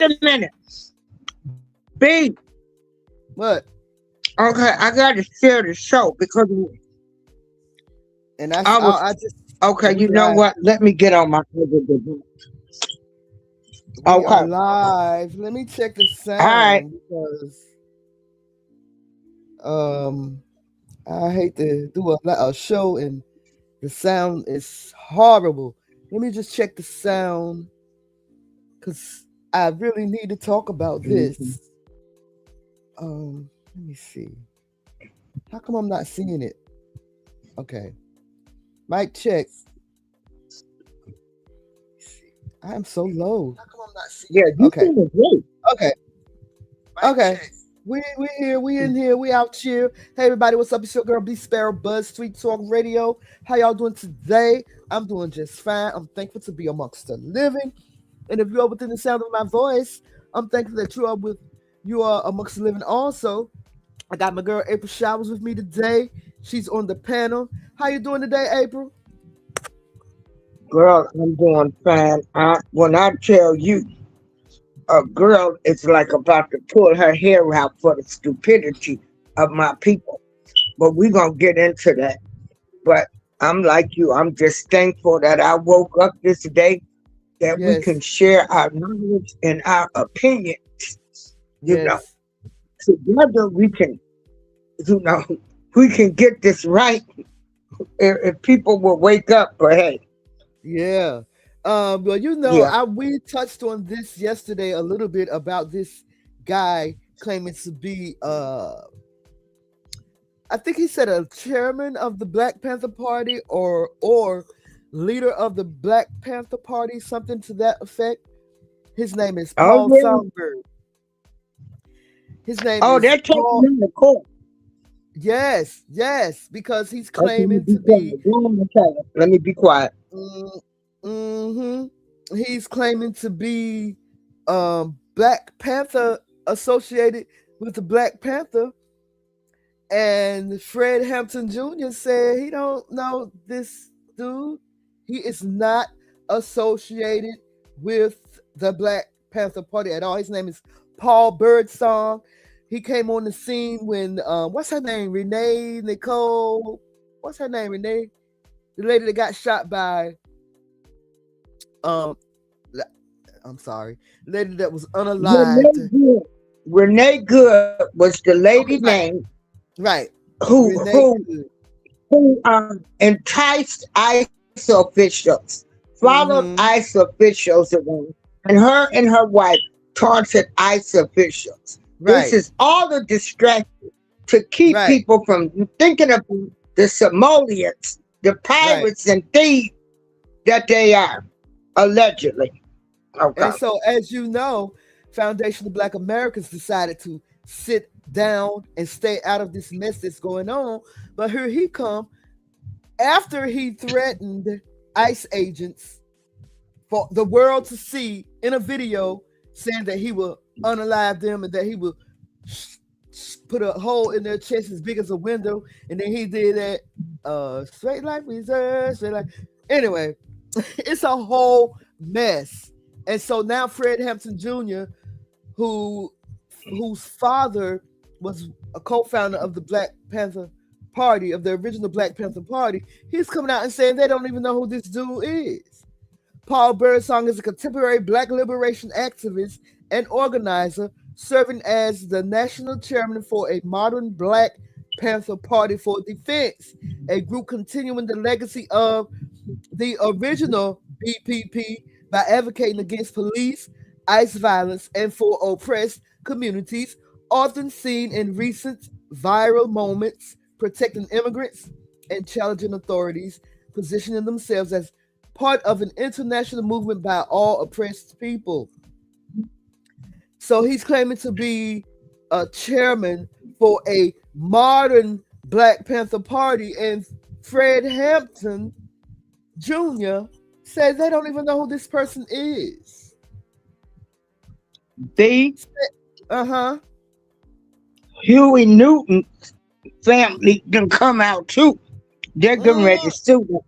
a minute. B. What? Okay, I got to share the show because And I just okay. You know what? Let me get on my. We Okay. are live. Let me check the sound All right. because I hate to do a show and the sound is horrible. Let me just check the sound because I really need to talk about this. Let me see. How come I'm not seeing it? Okay. Mic check. I am so low. How come I'm not seeing Yeah, you okay. great. Okay. Okay. We here, we in here, we out here. Hey everybody, what's up? It's your girl B Sparrow, Buzzz, Street Talk Radio. How y'all doing today? I'm doing just fine. I'm thankful to be amongst the living. And if you are within the sound of my voice, I'm thankful that you are amongst the living also. I got my girl April Showers with me today. She's on the panel. How you doing today, April? Girl, I'm doing fine. When I tell you, a girl is like about to pull her hair out for the stupidity of my people. But we're going to get into that. But I'm like you. I'm just thankful that I woke up this day, that we can share our knowledge and our opinions. You know, together we can, we can get this right if people will wake up. But hey. Yeah. Well, we touched on this yesterday a little bit about this guy claiming to be I think he said a chairman of the Black Panther Party or leader of the Black Panther Party, something to that effect. His name is Paul Songbird. His name is they're taking him to court. Yes, because he's claiming to be. Let me be quiet. He's claiming to be Black Panther associated with the Black Panther, and Fred Hampton Jr. said he don't know this dude. He is not associated with the Black Panther Party at all. His name is Paul Birdsong. He came on the scene when what's her name? Renee Nicole. What's her name? Renee, the lady that got shot by. I'm sorry, the lady that was unalived. Renee Good was the lady name, right? Who enticed ICE officials, followed ICE officials around, and her wife taunted ICE officials. Right. This is all a distraction to keep people from thinking of the Somalians, the pirates and thieves that they are, allegedly. Okay. And so, as you know, Foundation of Black Americans decided to sit down and stay out of this mess that's going on. But here he come after he threatened ICE agents for the world to see in a video, saying that he will unalive them and that he will put a hole in their chest as big as a window. And then he did that straight life reserve, straight life. Anyway, it's a whole mess. And so now Fred Hampton Jr., whose father was a co-founder of the Black Panther Party, of the original Black Panther Party, he's coming out and saying they don't even know who this dude is. Paul Birdsong is a contemporary Black liberation activist and organizer, serving as the national chairman for a modern Black Panther Party for Defense, a group continuing the legacy of the original BPP by advocating against police, ICE violence, and for oppressed communities, often seen in recent viral moments, protecting immigrants and challenging authorities, positioning themselves as part of an international movement by all oppressed people. So he's claiming to be a chairman for a modern Black Panther Party, and Fred Hampton Jr. says they don't even know who this person is. Huey Newton's family can come out too. They're getting ready to sue them.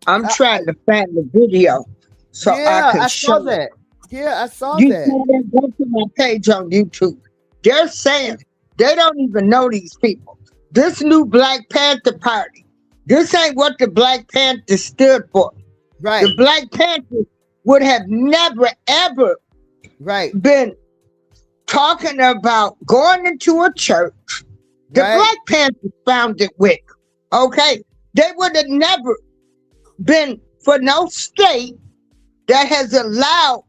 I'm trying to find the video so I can show that. Yeah, I saw You that. can go to my page on YouTube. They're saying they don't even know these people. This new Black Panther Party, this ain't what the Black Panthers stood for. Right, The Black Panthers would have never, ever right, been talking about going into a church. The right, Black Panthers founded WIC. Okay? They would have never been for no state that has allowed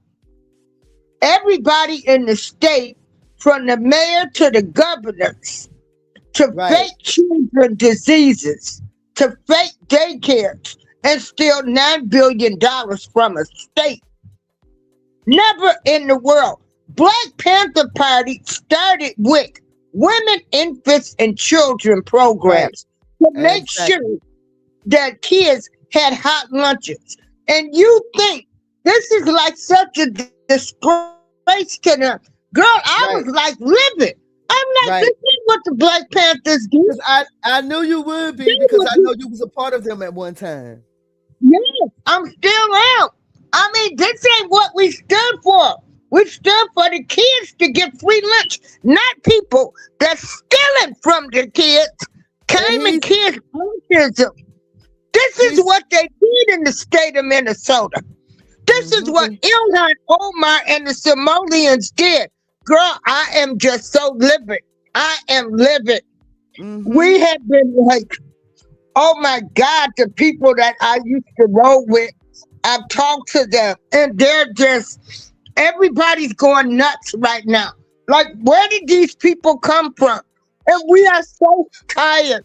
everybody in the state, from the mayor to the governors, to right. fake children diseases, to fake daycares, and steal $9 billion from a state. Never in the world. Black Panther Party started with women, infants, and children programs to make Exactly. sure that kids had hot lunches. And you think this is like such a disgrace to them. Girl, I Right, was like livid. I'm like, right. this is what the Black Panthers do. Because I knew you would be, because I know you was a part of them at one time. Yes, I'm still out. I mean, this ain't what we stood for. We stood for the kids to get free lunch, not people that's stealing from the kids, claiming kids autism. This is he's what they did in the state of Minnesota. This is what Ilhan Omar and the Somalians did. Girl, I am just so livid. I am livid. We have been like, oh my God, the people that I used to roll with, I've talked to them, and they're just, everybody's going nuts right now. Like, where did these people come from? And we are so tired.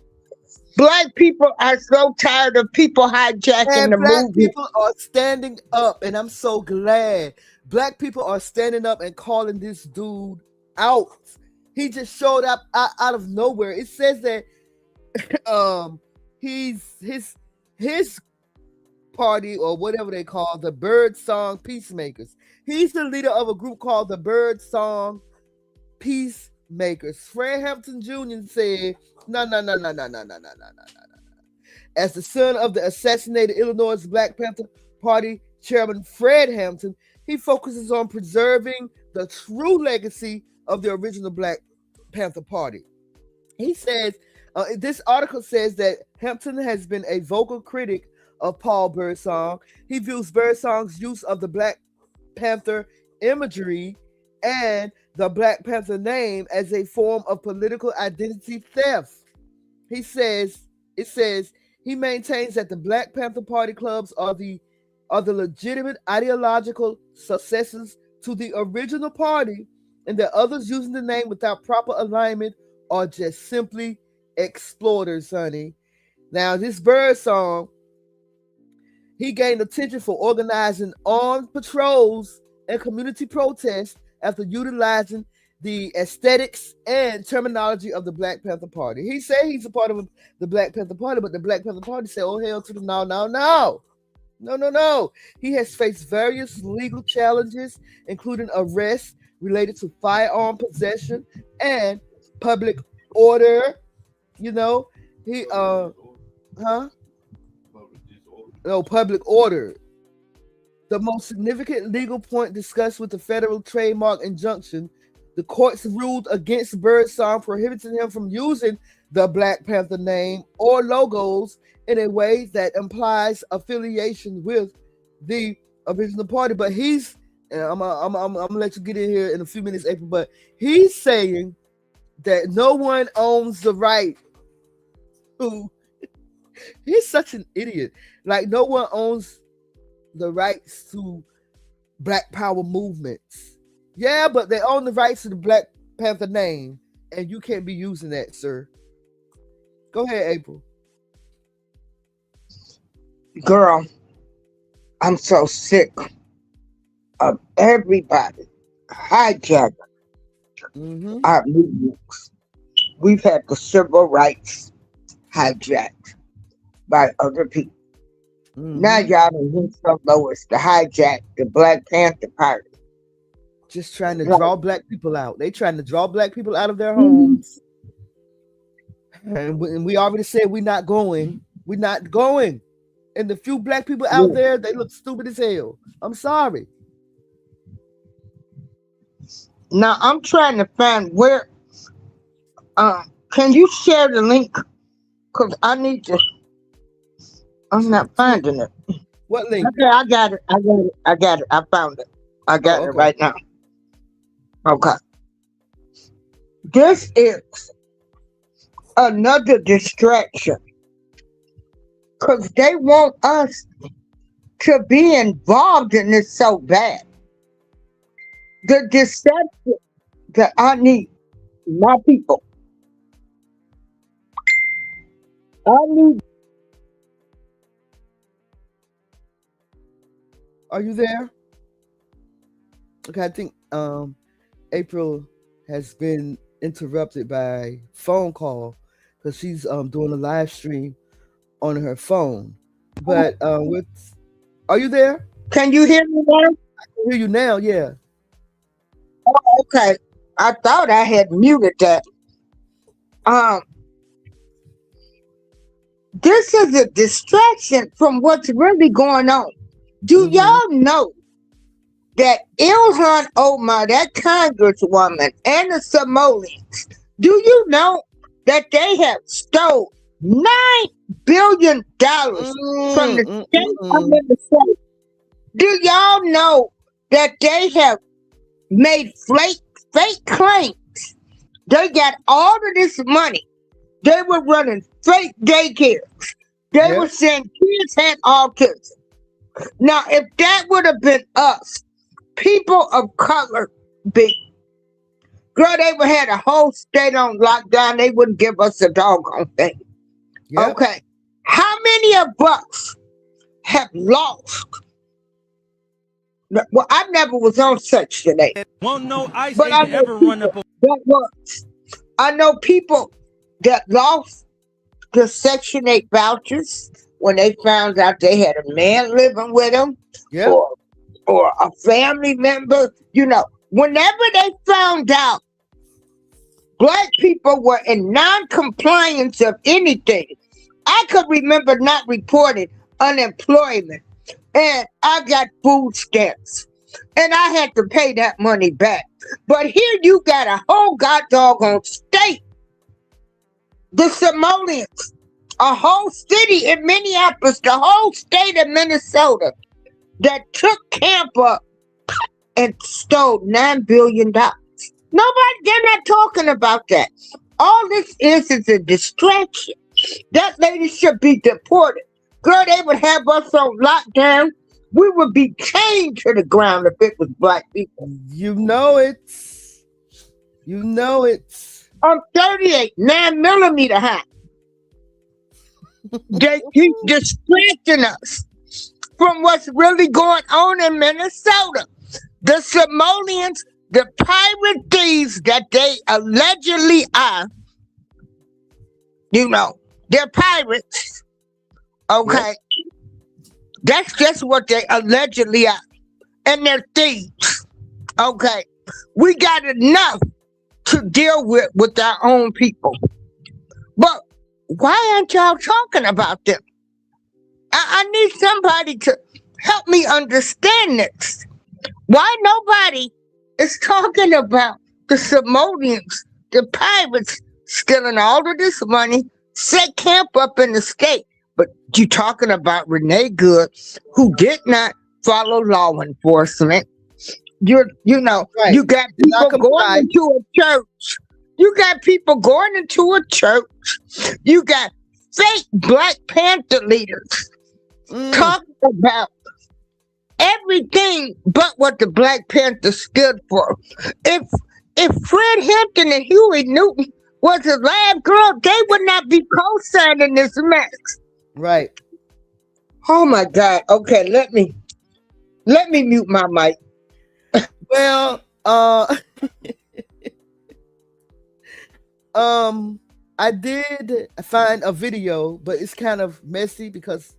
Black people are so tired of people hijacking And the black movie. people are standing up, and I'm so glad. Black people are standing up and calling this dude out. He just showed up out of nowhere. It says that he's his party, or whatever they call the Bird Song Peacemakers. He's the leader of a group called the Bird Song Peacemakers. Fred Hampton Jr. said, no. As the son of the assassinated Illinois Black Panther Party chairman Fred Hampton, he focuses on preserving the true legacy of the original Black Panther Party. He says, this article says that Hampton has been a vocal critic of Paul Birdsong. He views Birdsong's use of the Black Panther imagery and the Black Panther name as a form of political identity theft. It says he maintains that the Black Panther Party clubs are the legitimate ideological successors to the original party, and that others using the name without proper alignment are just simply exploiters, honey. Now, this Birdsong, he gained attention for organizing armed patrols and community protests after utilizing the aesthetics and terminology of the Black Panther Party. He said he's a part of the Black Panther Party, but the Black Panther Party said, oh, hell to the no. He has faced various legal challenges, including arrests related to firearm possession and public order. You know, public order. The most significant legal point discussed with the federal trademark injunction, the courts ruled against Birdsong, prohibiting him from using the Black Panther name or logos in a way that implies affiliation with the original party. But he's, and I'm gonna let you get in here in a few minutes, April, but he's saying that no one owns the right to, he's such an idiot. Like, no one owns the rights to Black Power movements. Yeah, but they own the rights to the Black Panther name, and you can't be using that, sir. Go ahead, April. Girl, I'm so sick of everybody hijacking our movements. We've had the civil rights hijacked by other people. Now y'all done went so low as to hijack the Black Panther Party. Just trying to draw Black people out. They trying to draw Black people out of their homes. And we already said we're not going. We're not going. And the few Black people out there, they look stupid as hell. I'm sorry. Now I'm trying to find where. Can you share the link? Cause I need to. I'm not finding it. What link? Okay, I got it. I found it. I got it okay. right now. Okay. This is another distraction. Cause they want us to be involved in this so bad. The deception that I need my people. I need. Are you there? Okay, I think April has been interrupted by phone call because she's doing a live stream on her phone. But are you there? Can you hear me now? I can hear you now, yeah. Oh, okay. I thought I had muted that. This is a distraction from what's really going on. Do y'all know that Ilhan Omar, that congresswoman, and the Somalians, do you know that they have stole $9 billion from the state of Minnesota? Do y'all know that they have made fake claims? They got all of this money. They were running fake daycares. They were saying kids had autism. Now, if that would have been us, people of color, girl, they would have had a whole state on lockdown. They wouldn't give us a doggone thing. Yep. Okay. How many of us have lost? Well, I never was on such today. Won't no ice but I ever run up. That was. I know people that lost the Section 8 vouchers when they found out they had a man living with them, or a family member. You know, whenever they found out Black people were in non-compliance of anything, I could remember not reporting unemployment, and I got food stamps, and I had to pay that money back. But here you got a whole doggone state, the Somalians, a whole city in Minneapolis, the whole state of Minnesota, that took camp up and stole $9 billion. Nobody, they're not talking about that. All this is a distraction. That lady should be deported. Girl, they would have us on lockdown. We would be chained to the ground if it was Black people. You know it. You know it. I'm 38, 9mm high. They keep distracting us from what's really going on in Minnesota. The Somalians, the pirate thieves that they allegedly are, you know, they're pirates. Okay. Yep. That's just what they allegedly are. And they're thieves. Okay. We got enough to deal with our own people. But why aren't y'all talking about them? I need somebody to help me understand this. Why nobody is talking about the Somalians, the pirates stealing all of this money, set camp up in the state? But you're talking about Renee Good, who did not follow law enforcement. You know, right. You got people going into a church. You got people going into a church. You got fake Black Panther leaders talking about everything but what the Black Panther stood for. If Fred Hampton and Huey Newton was alive, girl, they would not be co-signing this mess. Right. Oh my God. Okay, let me mute my mic. Well, I did find a video, but it's kind of messy because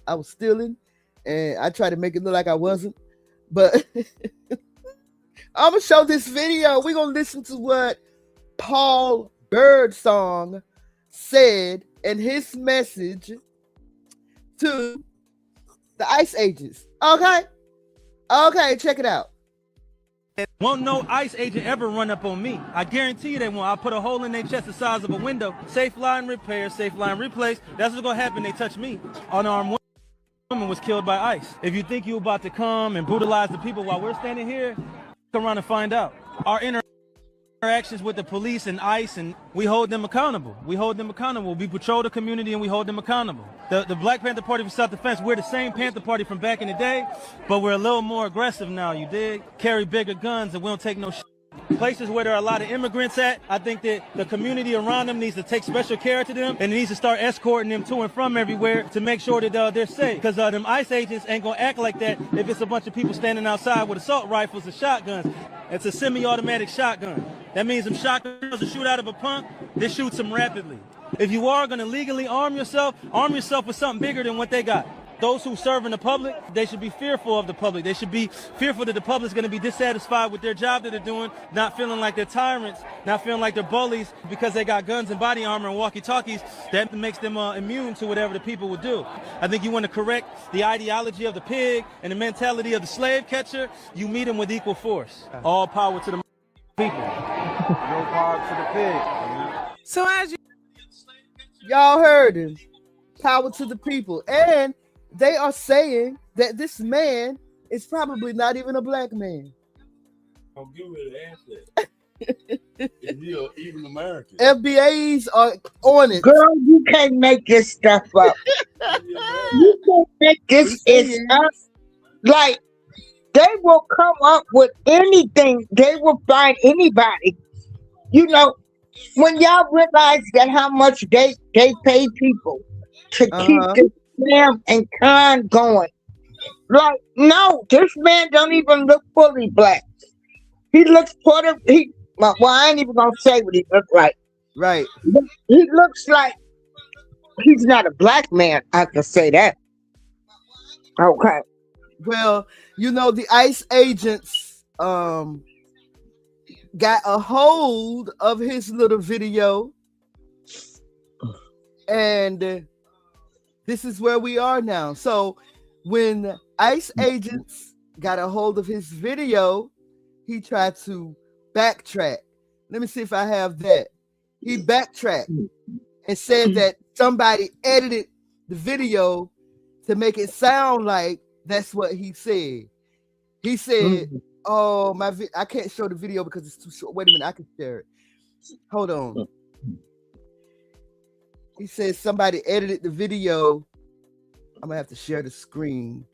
I was stealing and I tried to make it look like I wasn't. But I'm gonna show this video. We're gonna listen to what Paul Birdsong said in his message to the Ice Ages. Okay, check it out. Won't no ICE agent ever run up on me. I guarantee you they won't. I'll put a hole in their chest the size of a window. Safe line repair, safe line replace. That's what's gonna happen. They touch me. Unarmed woman was killed by ICE. If you think you're about to come and brutalize the people while we're standing here, come around and find out. Our interactions with the police and ICE, and we hold them accountable. We hold them accountable. We patrol the community and we hold them accountable. The Black Panther Party for Self-Defense, we're the same Panther Party from back in the day, but we're a little more aggressive now, you dig? Carry bigger guns and we don't take no shit. Places where there are a lot of immigrants at, I think that the community around them needs to take special care to them and it needs to start escorting them to and from everywhere to make sure that they're safe. Because them ICE agents ain't gonna act like that if it's a bunch of people standing outside with assault rifles and shotguns. It's a semi-automatic shotgun. That means them shotguns will shoot out of a pump, they shoot them rapidly. If you are gonna legally arm yourself with something bigger than what they got. Those who serve in the public, they should be fearful of the public. They should be fearful that the public's going to be dissatisfied with their job that they're doing, not feeling like they're tyrants, not feeling like they're bullies because they got guns and body armor and walkie-talkies. That makes them immune to whatever the people would do. I think you want to correct the ideology of the pig and the mentality of the slave catcher. You meet them with equal force. All power to the people. No power to the pig. So as y'all heard him, power to the people. And they are saying that this man is probably not even a black man. Don't give me the answer. You're even American. FBAs are on it. Girl, you can't make this stuff up. You can't make this up. Like, they will come up with anything. They will find anybody. You know, when y'all realize that how much they pay people to keep this scam and con going. Like, no, this man don't even look fully black. He looks well, I ain't even gonna say what he looks like. Right. He looks like he's not a black man. I can say that. Okay. Well, you know, the ICE agents got a hold of his little video, and this is where we are now. So when ICE agents got a hold of his video, he tried to backtrack. Let me see if I have that. He backtracked and said that somebody edited the video to make it sound like that's what he said. He said, oh, I can't show the video because it's too short. Wait a minute, I can share it. Hold on. He says somebody edited the video. I'm gonna have to share the screen.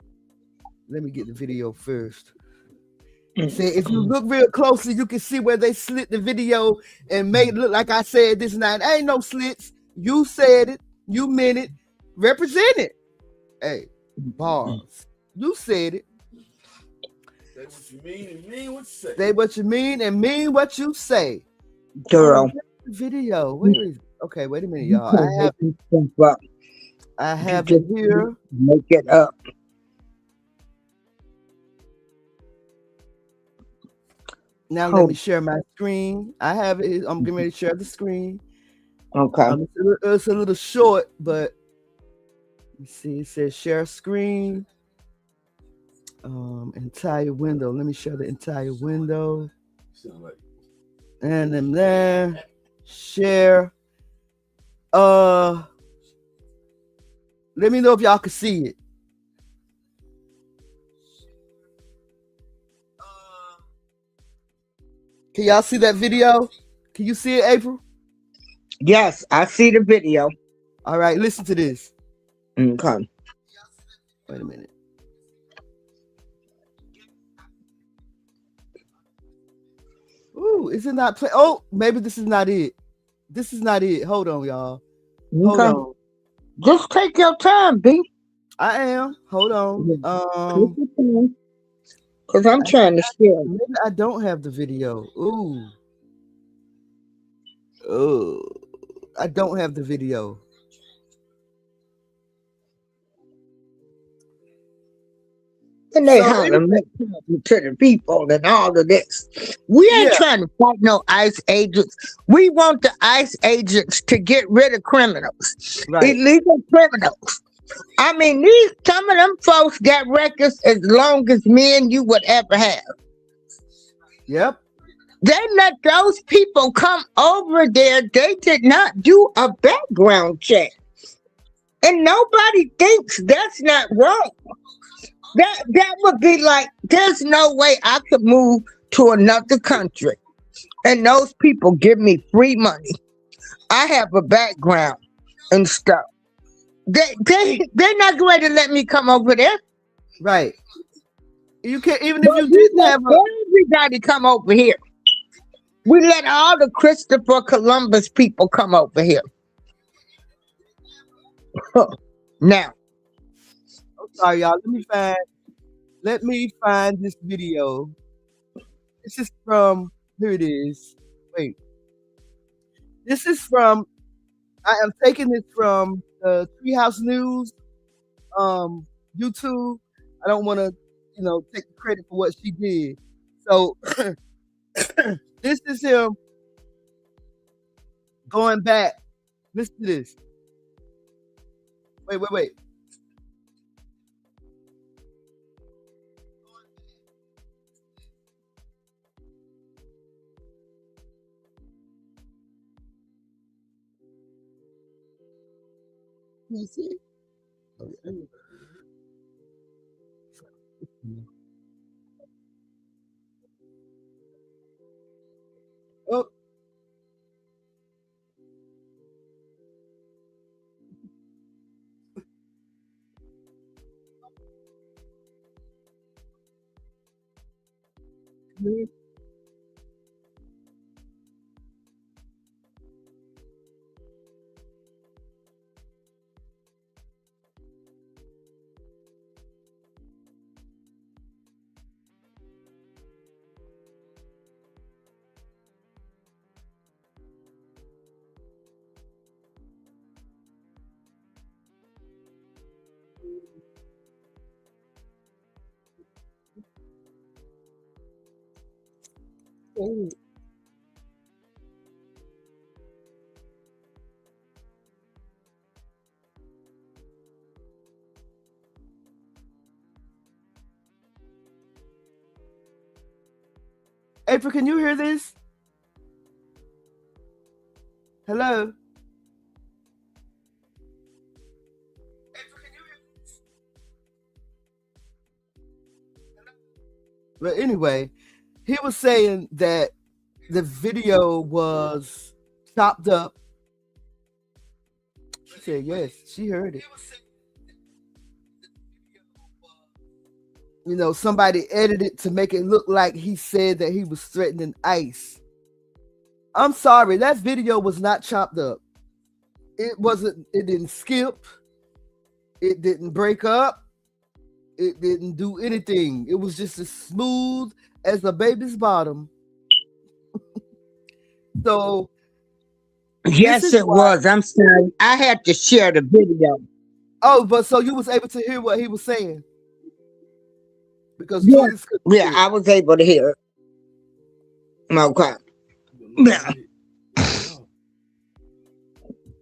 Let me get the video first. He said if you look real closely, you can see where they slit the video and made it look like I said this and that. Ain't no slits. You said it. You meant it. Represent it. Hey, bars. You said it. Say what you mean and mean what you say. Say what you mean and mean what you say. Girl. Video. Where is it? Okay, wait a minute, y'all. I have it here. Make it up. Now let me share my screen. I have it. I'm getting ready to share the screen. Okay. It's a little short, but let's see. It says share screen. Entire window. Let me share the entire window. And then there. Share. Let me know if y'all can see it. Can y'all see that video? Can you see it, April? Yes, I see the video. All right, listen to this. Okay. Wait a minute. Ooh, is it not play? Oh, maybe this is not it. This is not it. Hold on, y'all. Hold on. Just take your time, B. I am. Hold on. Because I'm trying to share. Maybe I don't have the video. Ooh. Oh, I don't have the video. And they holler to the people and all of this. We ain't trying to fight no ICE agents. We want the ICE agents to get rid of criminals, illegal criminals. I mean, some of them folks got records as long as me and you would ever have. Yep. They let those people come over there. They did not do a background check. And nobody thinks that's not wrong. That would be like, there's no way I could move to another country and those people give me free money. I have a background and stuff. They're not going to let me come over there. Right. You can't, even if you didn't have everybody come over here. We let all the Christopher Columbus people come over here. Now. I'm sorry, y'all. Let me find this video. This is from, here it is. Wait. This is from, I am taking this from the Treehouse News YouTube. I don't want to, take the credit for what she did. So this is him going back. Listen to this. Wait. You see? Oh. Oh. April, can you hear this? Hello? But anyway, he was saying that the video was chopped up. She said yes, she heard it. Somebody edited to make it look like he said that he was threatening ICE. I'm sorry, that video was not chopped up. It didn't skip. It didn't break up. It didn't do anything. It was just as smooth as a baby's bottom. So yes, it was. I'm sorry. I had to share the video. Oh, but so you was able to hear what he was saying? Because yeah, I was able to hear it. Okay. Yeah.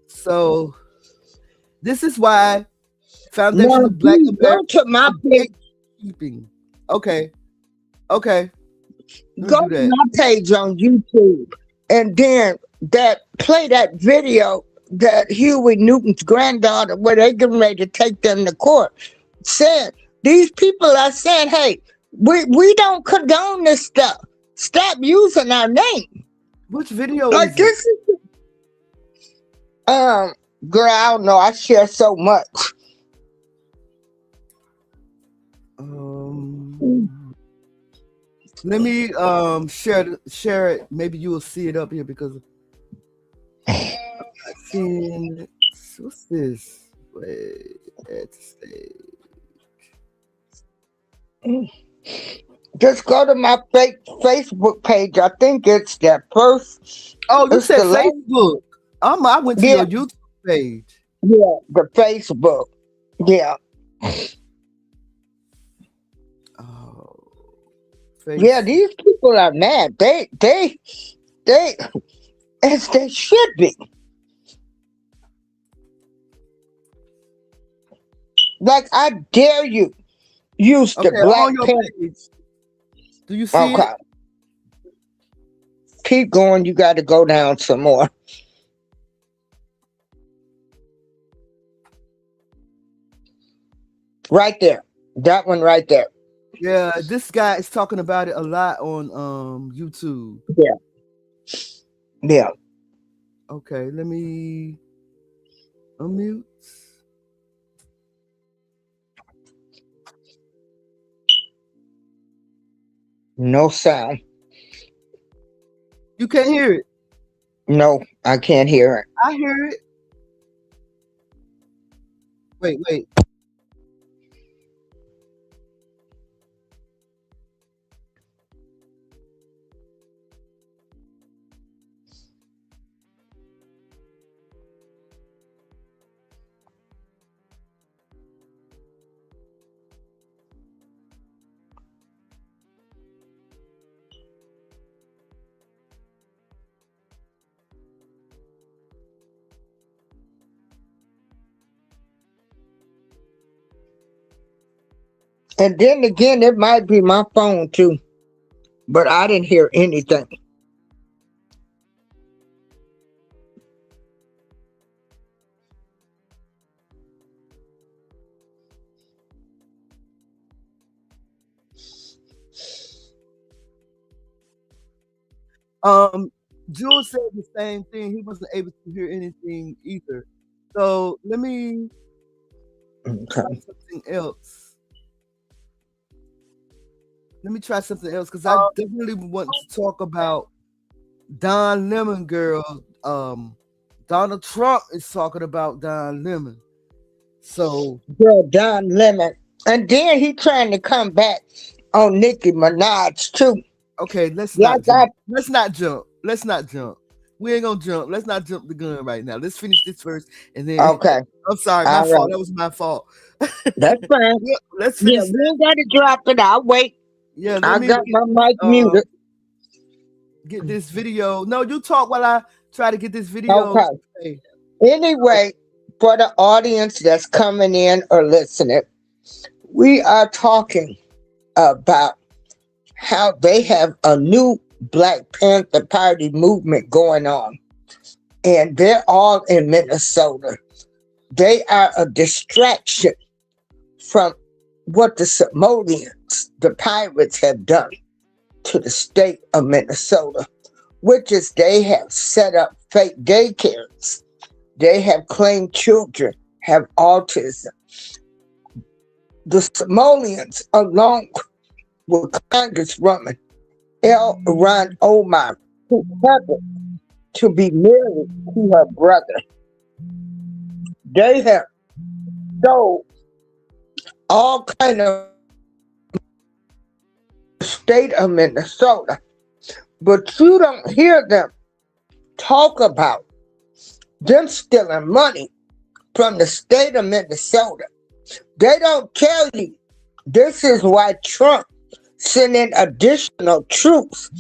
So this is why Foundation of Black Go to my page. Keeping. Okay. Go to my page on YouTube, and then play that video that Huey Newton's granddaughter, where they getting ready to take them to court, said these people are saying, "Hey, we don't condone this stuff. Stop using our name." Which video? Like this is, girl, I don't know. I share so much. Let me share it. Maybe you will see it up here because I've seen. What's this? Wait, let's see. Just go to my Facebook page. I think it's that first. Oh, you said Facebook. I went to your YouTube page. Yeah, the Facebook. Yeah. Oh. Yeah, these people are mad. They as they should be. Like, I dare you use the Black Panther. Do you see it? Keep going. You got to go down some more. Right there. That one right there. Yeah, this guy is talking about it a lot on YouTube. Yeah. Okay, let me unmute. No sound. You can't hear it. No, I can't hear it. I hear it. Wait. And then again, it might be my phone too. But I didn't hear anything. Jules said the same thing. He wasn't able to hear anything either. So let me try something else. Because I definitely want to talk about Don Lemon girl. Donald Trump is talking about Don Lemon. So Yeah, Don Lemon. And then he trying to come back on Nicki Minaj too. okay, let's Yeah, not jump. We ain't gonna jump. Let's not jump the gun right now. Let's finish this first, and then okay. I'm sorry, my All fault. right. That was my fault. That's fine. Yeah, let's Yeah, finish. we ain't got to drop it. I'll wait. Yeah, I let me got my mic muted. get this video. No, you talk while I try to get this video. Okay. Anyway, for the audience that's coming in or listening, we are talking about how they have a new Black Panther Party movement going on. And they're all in Minnesota. They are a distraction from what the Somalians, the pirates, have done to the state of Minnesota, which is they have set up fake daycares. They have claimed children have autism. The Somalians, along with Congresswoman L. Ron Omar, who happened to be married to her brother, they have sold all kind of state of Minnesota, but you don't hear them talk about them stealing money from the state of Minnesota. They don't tell you this is why Trump sent in additional troops,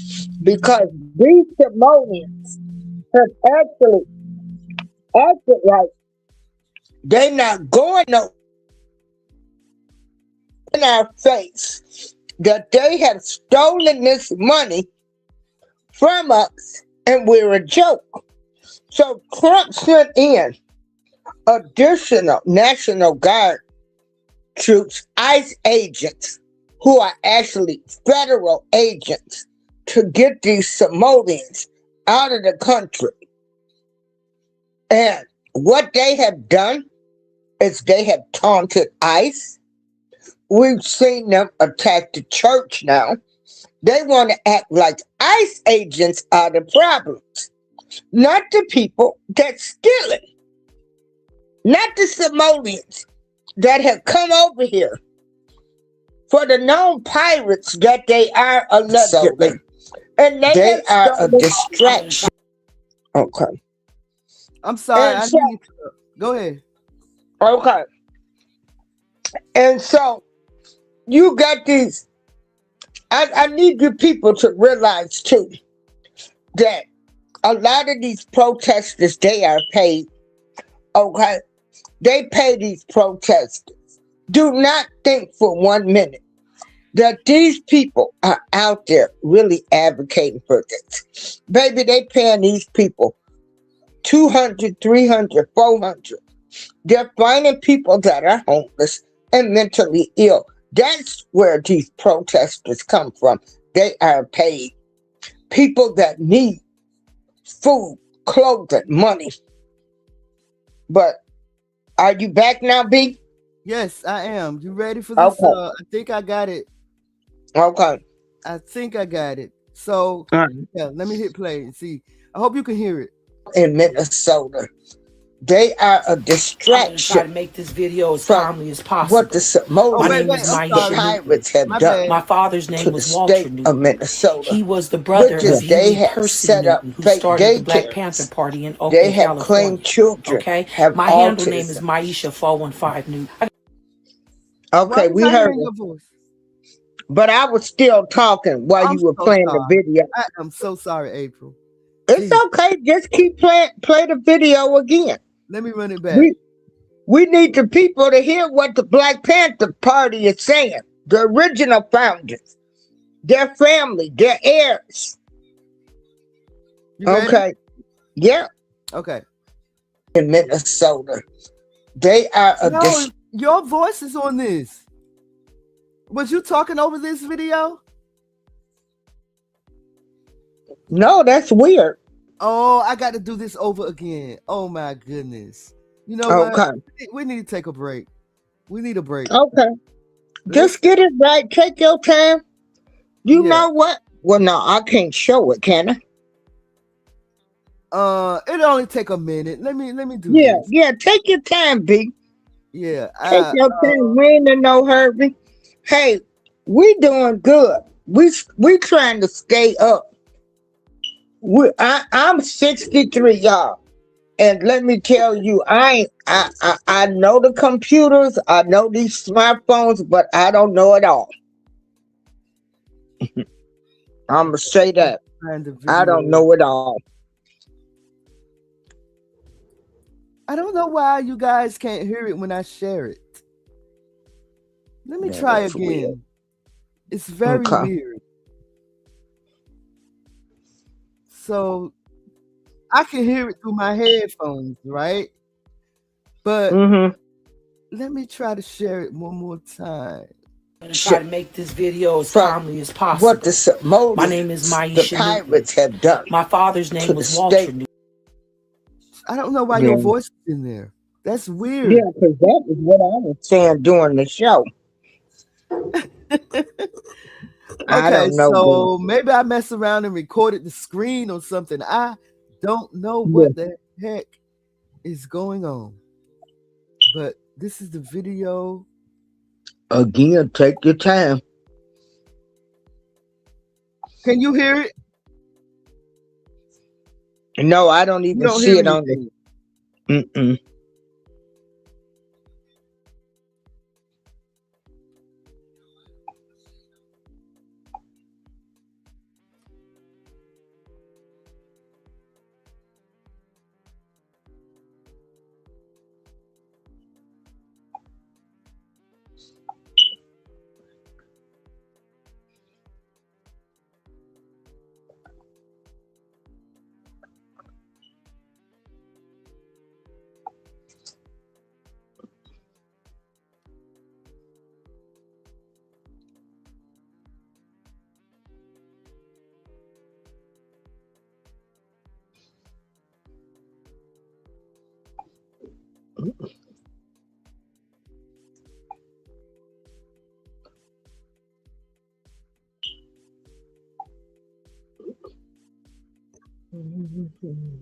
because these Somalians have actually acted like they're not going no in our face, that they have stolen this money from us and we're a joke. So Trump sent in additional National Guard troops, ICE agents, who are actually federal agents, to get these Somalians out of the country. And what they have done is they have taunted ICE. We've seen them attack the church now. They want to act like ICE agents are the problems, not the people that's stealing, not the Somalians that have come over here for the known pirates that they are allegedly. And they are a distraction. Okay. I'm sorry. And I so- need to go ahead. Okay. And so you got these. I need you people to realize too that a lot of these protesters, they are paid. Okay. They pay these protesters. Do not think for 1 minute that these people are out there really advocating for this. Baby, they paying these people $200, $300, $400. They're finding people that are homeless and mentally ill. That's where these protesters come from. They are paid. People that need food, clothing, money. But are you back now, B? Yes, I am. You ready for this? Okay. I think I got it. Okay. I think I got it. So, yeah, let me hit play and see. I hope you can hear it. In Minnesota, they are a distraction. Try to make this video as timely as possible. What the pirates have done. My father's name to was the Walter state Newton. of Minnesota. He was the brother Which is of they Huey have Percy set up Newton, who fake started the Black daycares. Panther Party in Oakland, They have California. claimed children Okay, have my handle name autism. is Maisha 415 Newton. Okay, Why we was I heard hearing it. your voice? But I was still talking while I'm you were so playing sorry. the video. I am so sorry, April. It's okay. Just keep playing. Play the video again. Let me run it back. We need the people to hear what the Black Panther Party is saying. The original founders, their family, their heirs. You ready? Okay. Yeah. Okay. In Minnesota, they are a No, your voice is on this. Was you talking over this video? No, that's weird. Oh, I got to do this over again. Oh my goodness. You know what? Okay. We need to take a break. We need a break. Okay. Just get it right. Take your time. You know what? Well, no, I can't show it, can I? It'll only take a minute. Let me do Yeah, this. yeah. Take your time, B. Yeah. Take your time. We ain't in no hurry. Hey, we doing good. We trying to stay up. I'm 63, y'all. And let me tell you, I know the computers, I know these smartphones, but I don't know it all. I'm gonna say that. I don't know it all. I don't know why you guys can't hear it when I share it. Let me Yeah, try that's again. weird. It's very Okay. weird. So I can hear it through my headphones, right? But let me try to share it one more time. I'm gonna try to make this video as timely as possible. What the My name is the Maisha pirates have done. My father's name to was the Walter state. Newton. I don't know why Yeah. your voice is in there. That's weird. Yeah, because that was what I was saying during the show. I Okay, don't know. so maybe I messed around and recorded the screen or something. I don't know what the heck is going on. But this is the video. Again, take your time. Can you hear it? No, I don't You even don't see hear it on the. anything.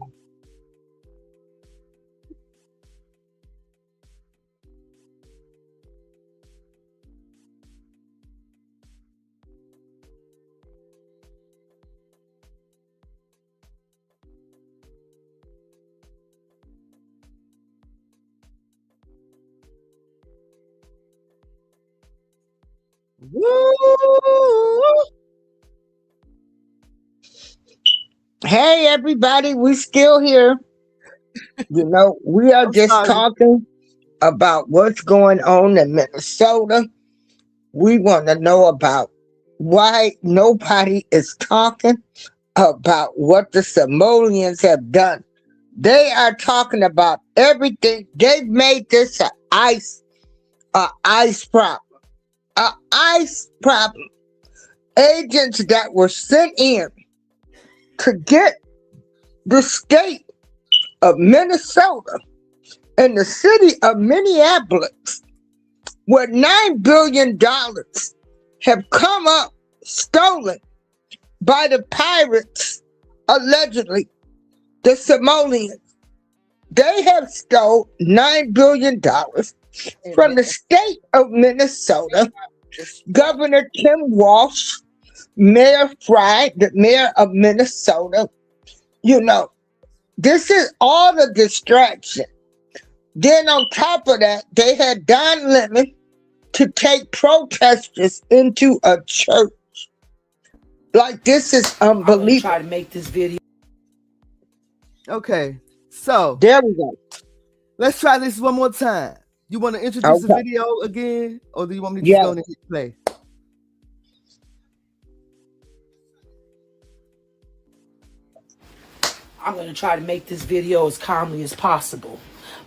Woo! Hey, everybody, we still here. You know, we are I'm just sorry. talking about what's going on in Minnesota. we want to know about why nobody is talking about what the Somalians have done. They are talking about everything. They've made this an ice problem. An ice problem. Agents that were sent in to get the state of Minnesota and the city of Minneapolis, where $9 billion have come up stolen by the pirates, allegedly, the Somalians. They have stole $9 billion from the state of Minnesota. Governor Tim Walsh, Mayor Fry, the mayor of Minnesota. You know, this is all the distraction. Then on top of that, they had Don Lemon to take protesters into a church. Like, this is unbelievable. Try to make this video. Okay, so there we go. Let's try this one more time. You want to introduce the video again, or do you want me to just go and hit play? I'm going to try to make this video as calmly as possible.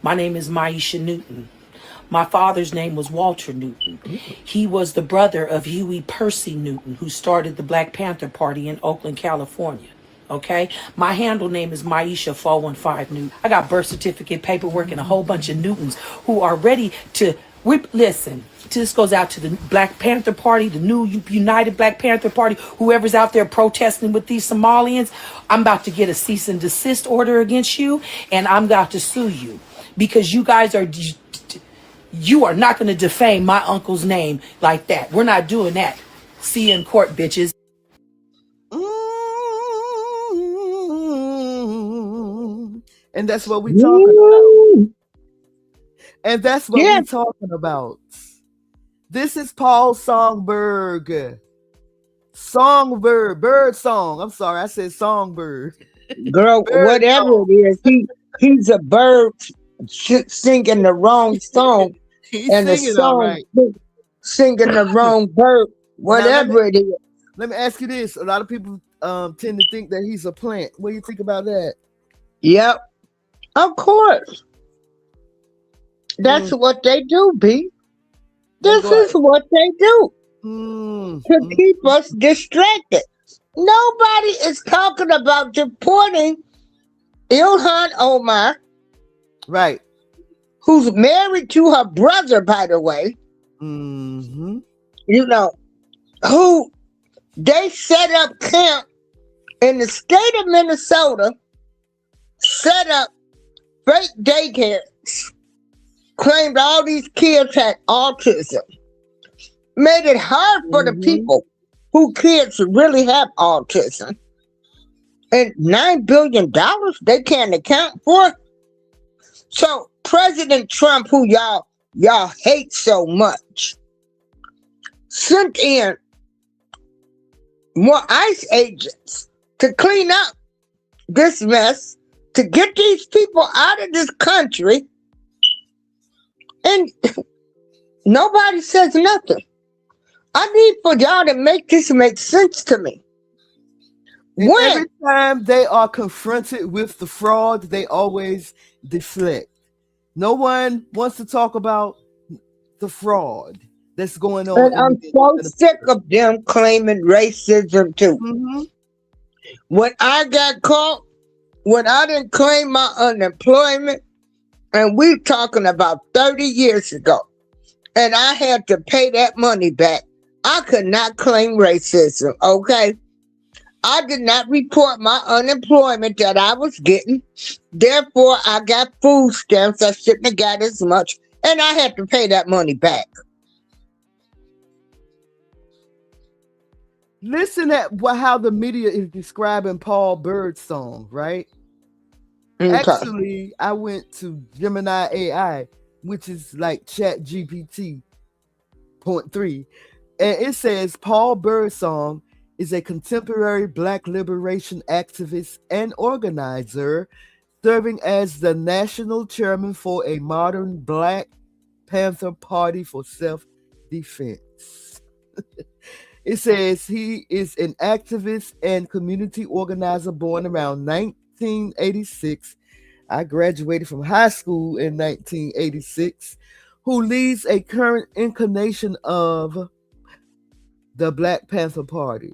My name is Maisha Newton. My father's name was Walter Newton. He was the brother of Huey Percy Newton, who started the Black Panther Party in Oakland, California. Okay? My handle name is Maisha 415 Newton. I got birth certificate, paperwork, and a whole bunch of Newtons who are ready to listen. This goes out to the Black Panther Party, the new United Black Panther Party, whoever's out there protesting with these Somalians. I'm about to get a cease and desist order against you, and I'm about to sue you because you guys are... You are not going to defame my uncle's name like that. We're not doing that. See you in court, bitches. And that's what we're talking about. And that's what we're talking about. This is Paul Songbird. Songbird. Bird song. I'm sorry, I said Songbird. Girl, bird whatever song. It is, he's a bird singing the wrong song. And the song singing the wrong bird. Whatever it is. Let me ask you this. A lot of people tend to think that he's a plant. What do you think about that? Yep. Of course. That's what they do, B. This is what they do. To keep us distracted. Nobody is talking about deporting Ilhan Omar. Right. Who's married to her brother, by the way. Mm-hmm. You know, who they set up camp in the state of Minnesota, set up fake daycares, claimed all these kids had autism, made it hard for the people who kids really have autism. And $9 billion they can't account for. So President Trump, who y'all hate so much, sent in more ICE agents to clean up this mess, to get these people out of this country, and nobody says nothing. I need for y'all to make this make sense to me. Every time they are confronted with the fraud, they always deflect. No one wants to talk about the fraud that's going on. And I'm so sick of them claiming racism too. Mm-hmm. When I got caught, when I didn't claim my unemployment, and we talking about 30 years ago, and I had to pay that money back, I could not claim racism, okay? I did not report my unemployment that I was getting. Therefore, I got food stamps. I shouldn't have got as much. And I had to pay that money back. Listen at how the media is describing Paul Bird's song, right? Okay. Actually, I went to Gemini AI, which is like Chat GPT 0.3. And it says Paul Bird's song is a contemporary Black liberation activist and organizer, serving as the national chairman for a modern Black Panther Party for self-defense. It says he is an activist and community organizer born around 1986. I graduated from high school in 1986, who leads a current incarnation of the Black Panther Party.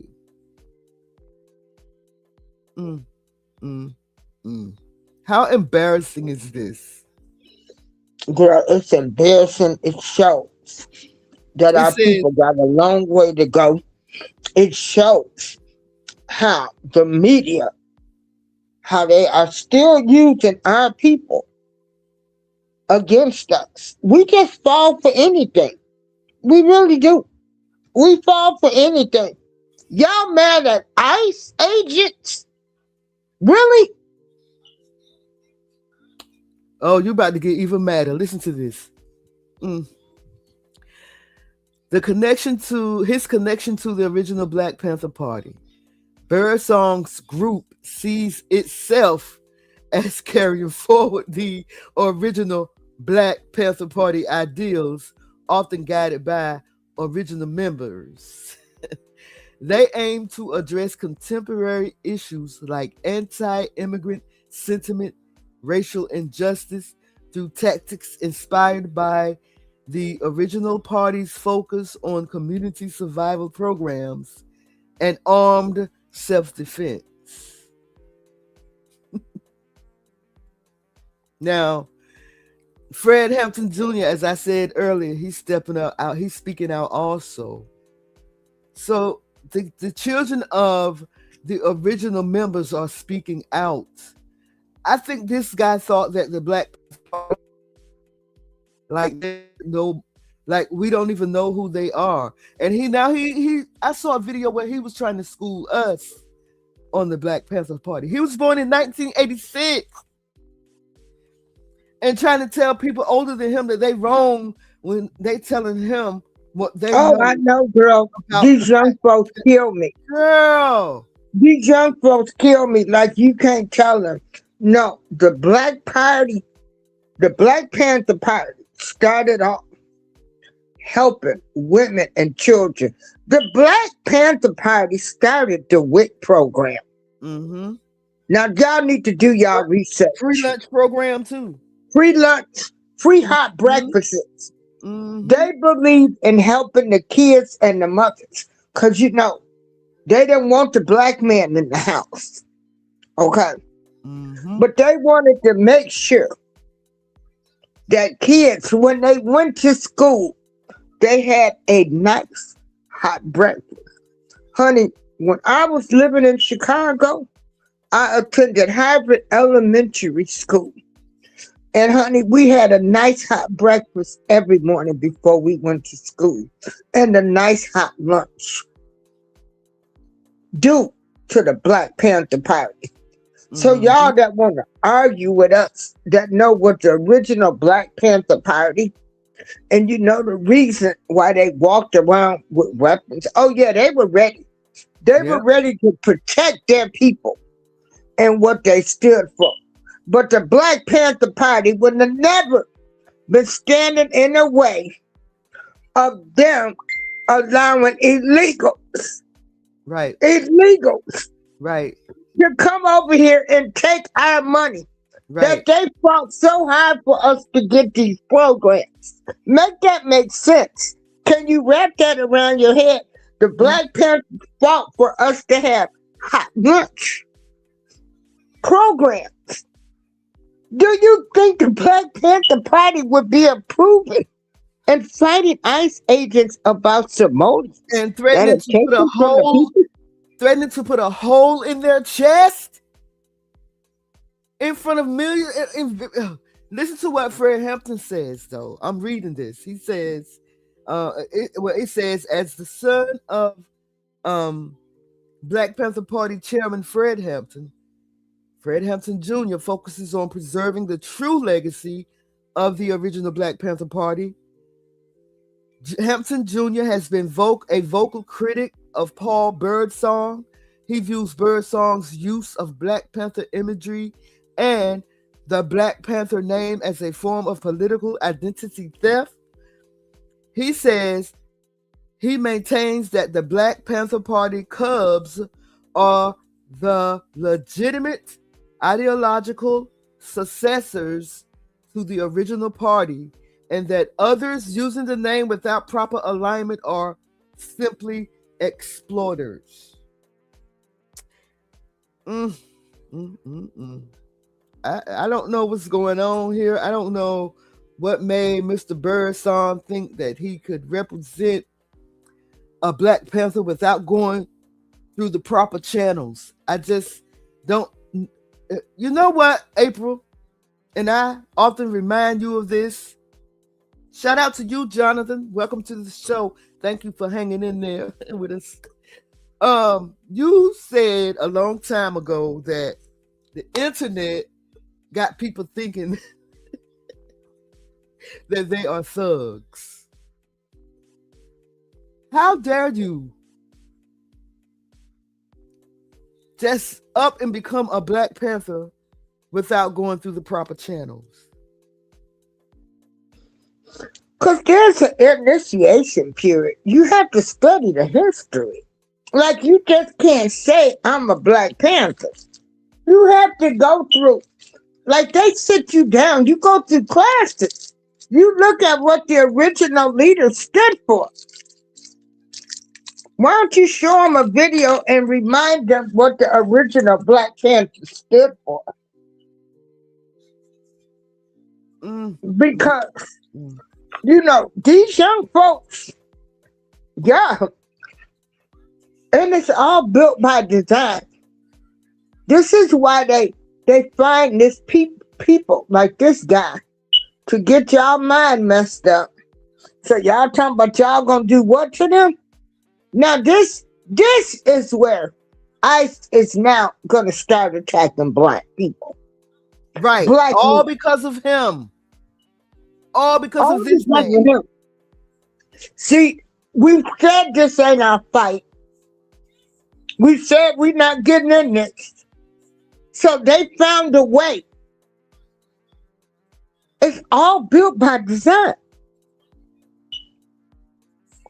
How embarrassing is this? Girl, it's embarrassing. It shows that our people got a long way to go. It shows how the media, how they are still using our people against us. We just fall for anything. We really do. We fall for anything. Y'all mad at ICE agents? Really? Oh, you're about to get even madder. Listen to this. His connection to the original Black Panther Party. Birdsong's group sees itself as carrying forward the original Black Panther Party ideals, often guided by original members. They aim to address contemporary issues like anti-immigrant sentiment, racial injustice through tactics inspired by the original party's focus on community survival programs and armed self-defense. Now, Fred Hampton Jr., as I said earlier, he's stepping out. He's speaking out also. So the children of the original members are speaking out. I think this guy thought that the Black Party, like we don't even know who they are. And I saw a video where he was trying to school us on the Black Panther Party. He was born in 1986 and trying to tell people older than him that they wrong when they telling him what they know. I know, girl. These young folks kill me. Girl. These young folks kill me like you can't tell them. No, the Black Panther Party started off helping women and children. The Black Panther Party started the WIC program. Mm-hmm. Now, y'all need to do y'all research. Free lunch program, too. Free lunch, free hot breakfasts. Mm-hmm. They believe in helping the kids and the mothers because, they didn't want the black man in the house. Okay? Mm-hmm. But they wanted to make sure that kids, when they went to school, they had a nice hot breakfast. Honey, when I was living in Chicago, I attended Harvard Elementary School. And honey, we had a nice hot breakfast every morning before we went to school. And a nice hot lunch. Due to the Black Panther Party. So y'all that want to argue with us that know what the original Black Panther Party, and you know the reason why they walked around with weapons. Oh yeah, they were ready. They were ready to protect their people and what they stood for. But the Black Panther Party would have never been standing in the way of them allowing illegals. Right. Illegals. Right. To come over here and take our money that they fought so hard for us to get these programs. Make that make sense. Can you wrap that around your head? The Black Panther fought for us to have hot lunch programs. Do you think the Black Panther Party would be approving and fighting ICE agents about simoleons and threatening to put a hole in their chest in front of millions? Listen to what Fred Hampton says, though. I'm reading this. He says, it says, as the son of Black Panther Party Chairman Fred Hampton Jr. focuses on preserving the true legacy of the original Black Panther Party. Hampton Jr. has been a vocal critic of Paul Birdsong. He views Birdsong's use of Black Panther imagery and the Black Panther name as a form of political identity theft. He says He maintains that the Black Panther Party Cubs are the legitimate ideological successors to the original party, and that others using the name without proper alignment are simply exploiters. I don't know what's going on here. I don't know what made Mr. Birdsong think that he could represent a Black Panther without going through the proper channels. I just don't. You know what, April? And I often remind you of this. Shout out to you, Jonathan. Welcome to the show. Thank you for hanging in there with us. You said a long time ago that the internet got people thinking that they are thugs. How dare you just up and become a Black Panther without going through the proper channels? Because there's an initiation period. You have to study the history. Like, you just can't say, I'm a Black Panther. You have to go through, like, they sit you down. You go through classes. You look at what the original leaders stood for. Why don't you show them a video and remind them what the original Black Panther stood for? Because, you know, these young folks, yeah, and it's all built by design. This is why they find this people like this guy to get y'all mind messed up. So y'all talking about y'all gonna do what to them? Now this is where ICE is now gonna start attacking Black people. Right. Black all people. Because of him. All because of this because man. of him. See, we said this ain't our fight. We said we're not getting in this. So they found a way. It's all built by design.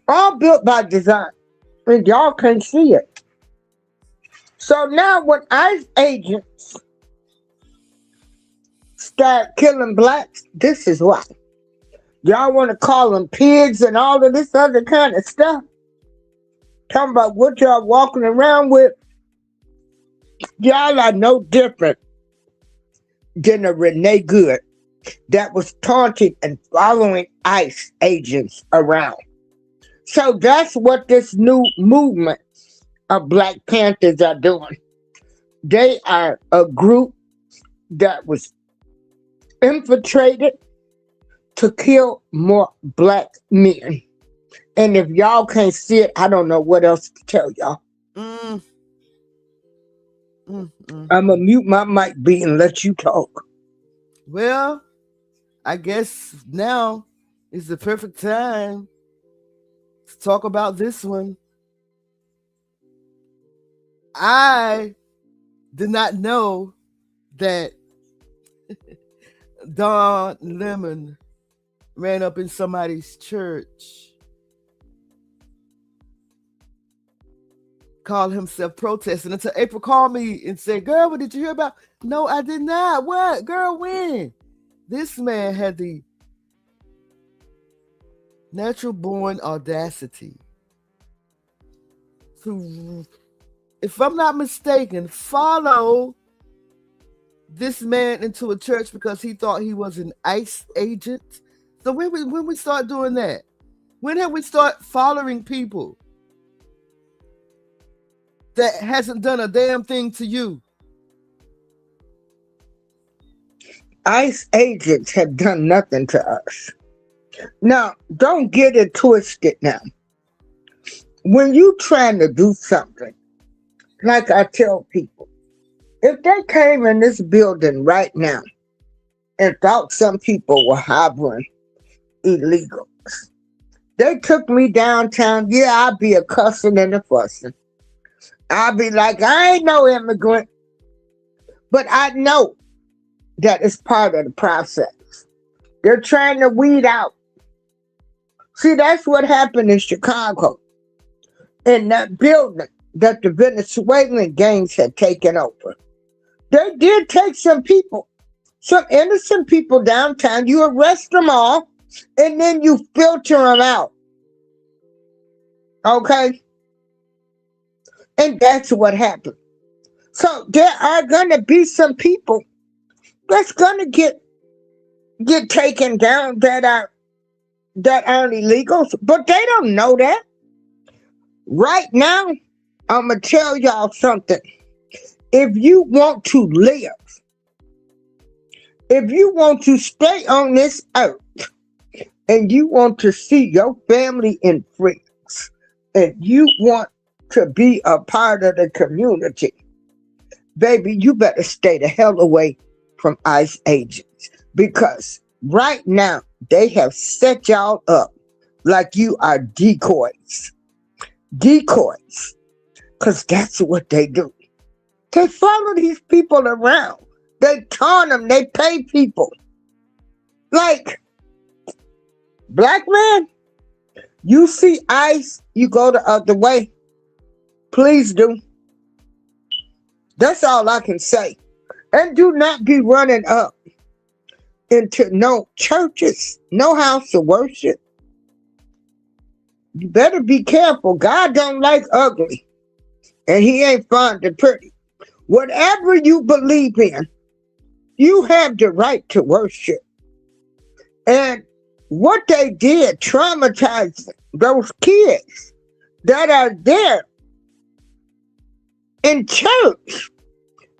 All built by design. And y'all can see it. So now when ICE agents start killing Blacks, this is why. Y'all want to call them pigs and all of this other kind of stuff. Talking about what y'all walking around with. Y'all are no different than a Renee Good that was taunting and following ICE agents around. So that's what this new movement of Black Panthers are doing. They are a group that was infiltrated to kill more Black men. And if y'all can't see it, I don't know what else to tell y'all. I'm going to mute my mic, B, and let you talk. Well, I guess now is the perfect time to talk about this one. I did not know that Don Lemon ran up in somebody's church, called himself protesting, until April called me and said, girl, what did you hear about? No, I did not. What? Girl, when? This man had the natural born audacity to, if I'm not mistaken, follow this man into a church because he thought he was an ICE agent. So when we start doing that? When have we start following people that hasn't done a damn thing to you? ICE agents have done nothing to us. Now, don't get it twisted now. When you trying to do something, like I tell people, if they came in this building right now and thought some people were harboring illegals, they took me downtown, yeah, I'd be a cussing and a fussing. I'd be like, I ain't no immigrant. But I know that it's part of the process. They're trying to weed out. See, that's what happened in Chicago. in that building that the Venezuelan gangs had taken over. They did take some people, some innocent people downtown. You arrest them all, and then you filter them out. Okay? And that's what happened. So there are going to be some people that's going to get taken down that aren't illegals, but they don't know that. Right now, I'm going to tell y'all something. If you want to live, if you want to stay on this earth, and you want to see your family and friends, and you want to be a part of the community, baby, you better stay the hell away from ICE agents, because right now they have set y'all up like you are decoys. Decoys, because that's what they do. They follow these people around. They taunt them. They pay people. Like, black man, you see ICE, you go the other way. Please do. That's all I can say. And do not be running up into no churches, no house of worship. You better be careful. God don't like ugly. And he ain't fond of pretty. Whatever you believe in, you have the right to worship. And what they did traumatized those kids that are there in church.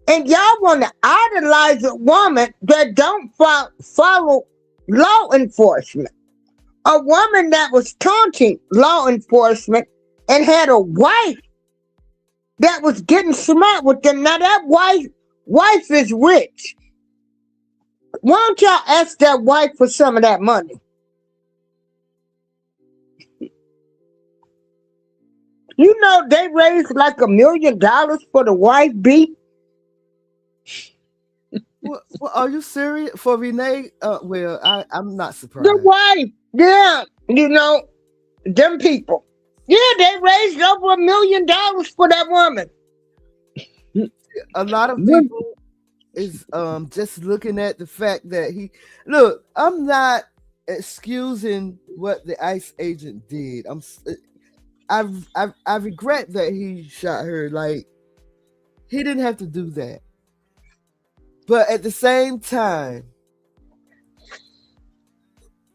And y'all want to idolize a woman that don't follow law enforcement. A woman that was taunting law enforcement and had a wife that was getting smart with them. Now that wife is rich. Why don't y'all ask that wife for some of that money? You know they raised like $1 million for the wife beat. Well, are you serious? For Renee? Well, I'm not surprised. The wife, yeah, you know, them people. Yeah, they raised over $1 million for that woman. A lot of people is just looking at the fact that look. I'm not excusing what the ICE agent did. I regret that he shot her. Like, he didn't have to do that. But at the same time,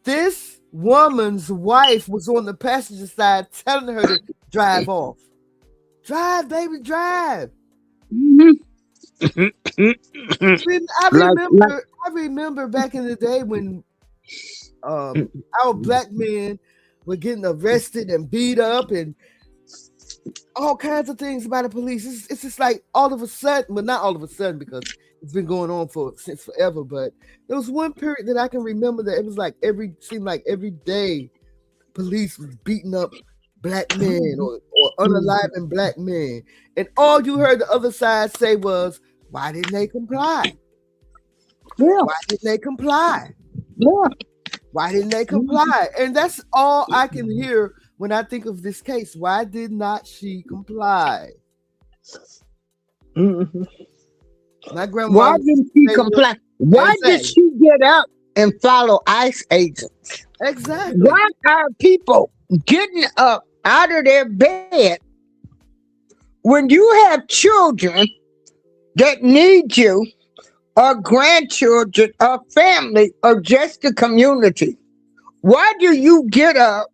this woman's wife was on the passenger side telling her to drive off. Drive, baby, drive. I remember back in the day when our black men were getting arrested and beat up and all kinds of things by the police. It's just like all of a sudden, well, not all of a sudden, because it's been going on since forever, but there was one period that I can remember that it was like seemed like every day police was beating up black men or unaliving black men. And all you heard the other side say was, why didn't they comply? Yeah. Why didn't they comply? Yeah. Why didn't they comply? And that's all I can hear when I think of this case. Why did not she comply? Mm-hmm. My grandma. Why didn't she comply? Why did she get up and follow ICE agents? Exactly. Why are people getting up out of their bed when you have children that need you, or grandchildren, or family, or just the community? Why do you get up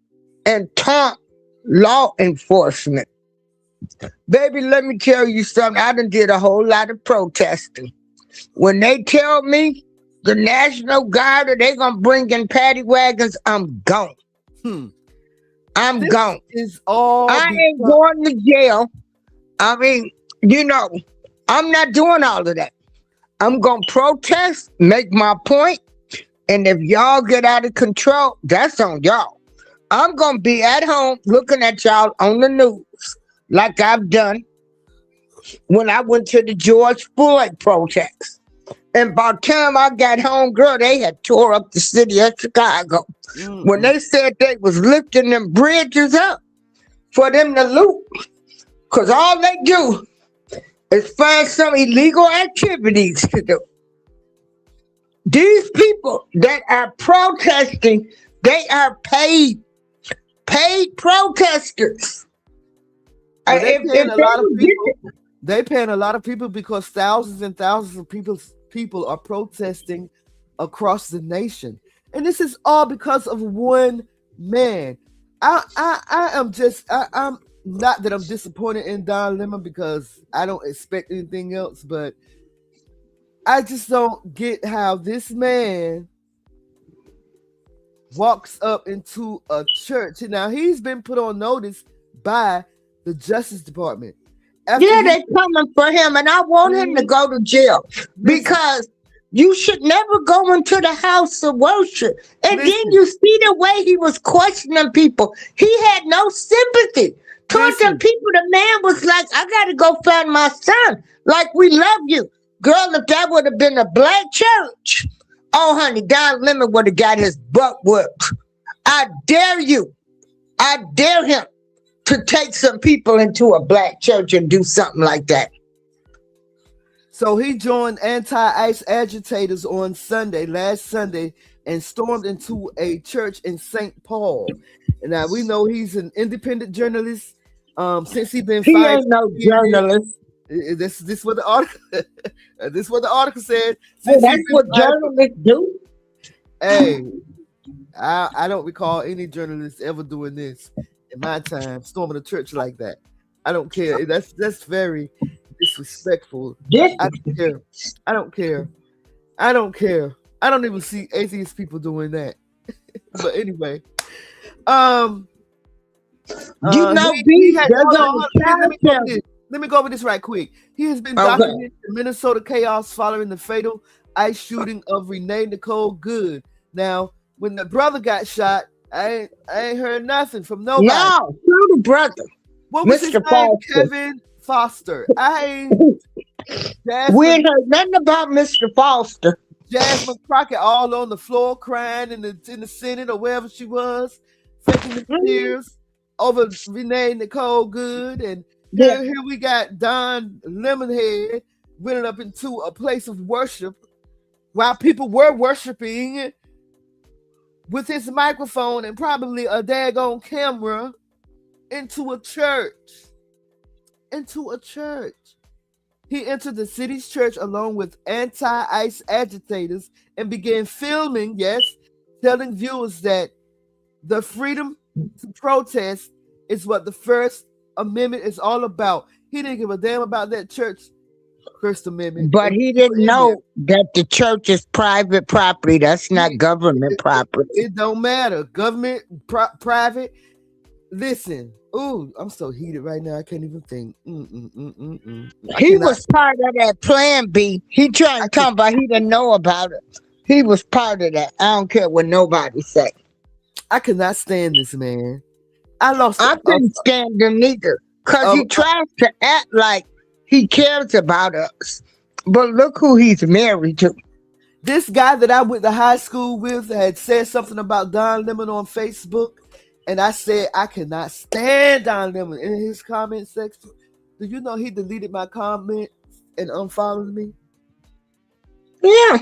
and taunt law enforcement? Baby, let me tell you something. I done did a whole lot of protesting. When they tell me the National Guard are they gonna bring in paddy wagons, I'm gone. I'm gone. I ain't going to jail. I mean, you know, I'm not doing all of that. I'm gonna protest, make my point, and if y'all get out of control, that's on y'all. I'm gonna be at home looking at y'all on the news, like I've done when I went to the George Floyd protest. And by the time I got home, girl, they had tore up the city of Chicago. When they said they was lifting them bridges up, for them to loot. Because all they do is find some illegal activities to do. These people that are protesting, they are paid protesters. Well, they paying a lot of people because thousands and thousands of people are protesting across the nation, and this is all because of one man. I'm not that I'm disappointed in Don Lemon because I don't expect anything else, but I just don't get how this man walks up into a church. Now he's been put on notice by the Justice Department. They're coming for him, and I want him to go to jail because you should never go into the house of worship. And then you see the way he was questioning people. He had no sympathy towards them people. The man was like, I got to go find my son. Like, we love you. Girl, if that would have been a black church, oh, honey, Don Lemon would have got his butt whipped. I dare you. I dare him to take some people into a black church and do something like that. So he joined anti-ICE agitators on last Sunday, and stormed into a church in St. Paul. And now we know he's an independent journalist. Since he's been he ain't no journalist. This what the article. This what the article said. Well, that's what journalists do. Hey, I don't recall any journalists ever doing this in my time, storming a church like that. I don't care. That's very disrespectful. I don't care. I don't even see atheist people doing that. But anyway, let me go over this right quick. He has been documenting the Minnesota chaos following the fatal ICE shooting of Renee Nicole Good. Now, when the brother got shot, I ain't heard nothing from nobody. No, the brother. What was his name? Kevin Foster. We ain't heard nothing about Mr. Foster. Jasmine Crockett all on the floor crying in the Senate or wherever she was, faking the tears over Renee Nicole Good. And here we got Don Lemonhead went up into a place of worship while people were worshiping with his microphone and probably a daggone camera into a church. He entered the city's church along with anti-ICE agitators and began filming, telling viewers that the freedom to protest is what the First Amendment is all about. He didn't give a damn about that church First Amendment. But he didn't know that the church is private property. That's not government property. It don't matter. Government, private. Listen. Ooh, I'm so heated right now. I can't even think. He was part of that Plan B. He trying to talk about he didn't know about it. He was part of that. I don't care what nobody say. I cannot stand this man. I couldn't stand him neither. Because he tries to act like he cares about us. But look who he's married to. This guy that I went to high school with had said something about Don Lemon on Facebook. And I said, I cannot stand Don Lemon in his comment section. Do you know he deleted my comment and unfollowed me? Yeah.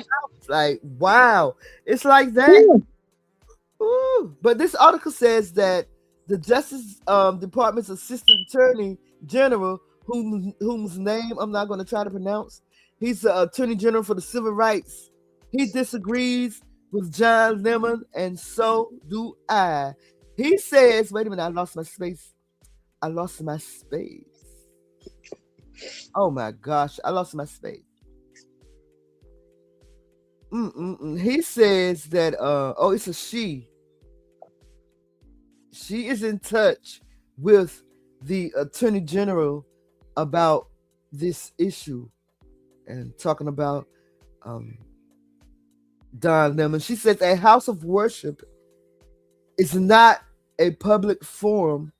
Like, wow. It's like that. Yeah. Ooh. But this article says that the Justice Department's Assistant Attorney General, whose name I'm not going to try to pronounce, he's the Attorney General for the Civil Rights. He disagrees with John Lemon, and so do I. He says, wait a minute, I lost my space. Oh my gosh, I lost my space. He says that, it's a she. She is in touch with the Attorney General about this issue and talking about Don Lemon. She says a house of worship is not a public forum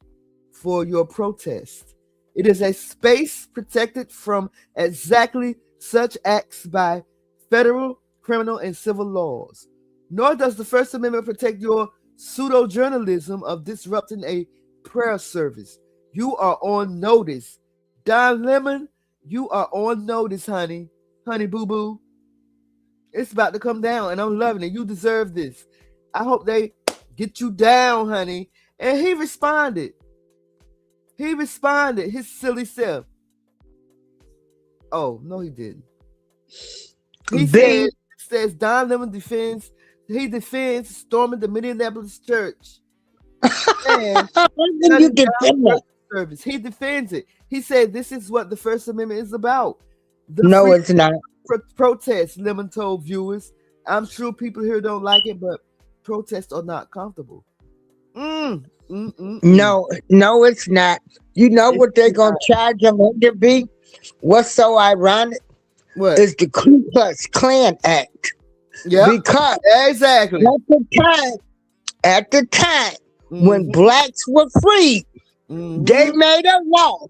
for your protest. It is a space protected from exactly such acts by federal, criminal, and civil laws. Nor does the First Amendment protect your pseudo-journalism of disrupting a prayer service. You are on notice. Don Lemon, you are on notice, honey. Honey boo boo. It's about to come down, and I'm loving it. You deserve this. I hope they get you down, honey. And he responded. He responded, his silly self. Oh, no, he didn't. He says Don Lemon defends storming the Minneapolis church. And you defend that? Service. He defends it. He said this is what the First Amendment is about. No, it's not. Protest, Lemon told viewers. I'm sure people here don't like it, but protests are not comfortable. No, it's not. You know what they're going to charge him to be? What's so ironic? What? Is the Ku Klux Klan Act. Yeah. Because exactly. At the time when blacks were freed, they made a law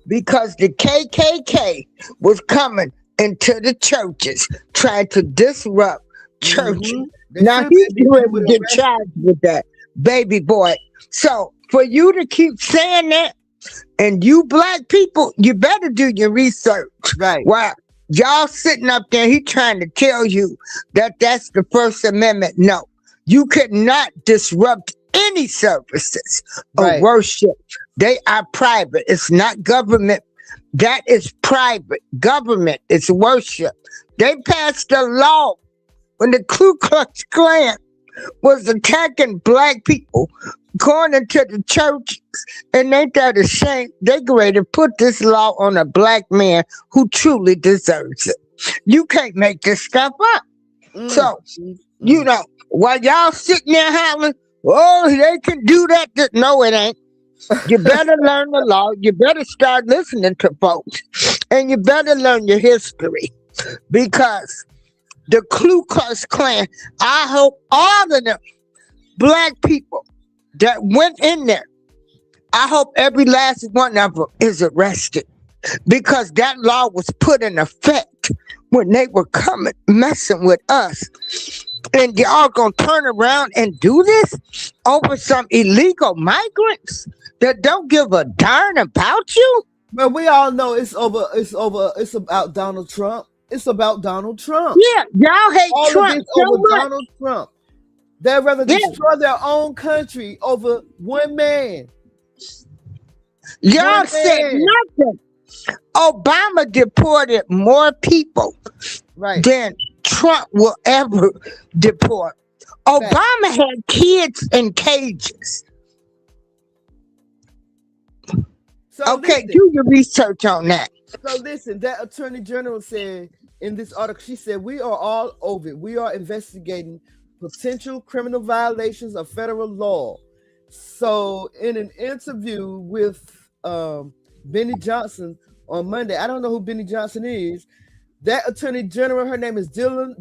because the KKK was coming into the churches trying to disrupt churches. Now he's going to get charged with that, baby boy. So for you to keep saying that, and you black people, you better do your research. Right. Wow. Y'all sitting up there, he trying to tell you that that's the First Amendment. No, you could not disrupt any services of worship. They are private. It's not government. That is private. Government is worship. They passed a law when the Ku Klux Klan was attacking black people, going into the churches, and ain't that a shame? They going to put this law on a black man who truly deserves it. You can't make this stuff up. So, you know, while y'all sitting there hollering, oh, they can do that. No, it ain't. You better learn the law. You better start listening to folks. And you better learn your history. Because the Ku Klux Klan, I hope all of them black people that went in there, I hope every last one of them is arrested. Because that law was put in effect when they were coming, messing with us. And y'all gonna turn around and do this over some illegal migrants that don't give a darn about you? But we all know it's about Donald Trump. It's about Donald Trump. Yeah, y'all hate all Trump of this so over much. Donald Trump. They'd rather destroy their own country over one man. Y'all said nothing. Obama deported more people than Trump will ever deport. Obama had kids in cages. So okay, listen, do your research on that. So listen, that Attorney General said in this article, she said, we are all over it. We are investigating potential criminal violations of federal law. So in an interview with Benny Johnson on Monday, I don't know who Benny Johnson is, that Attorney General, her name is Dillon.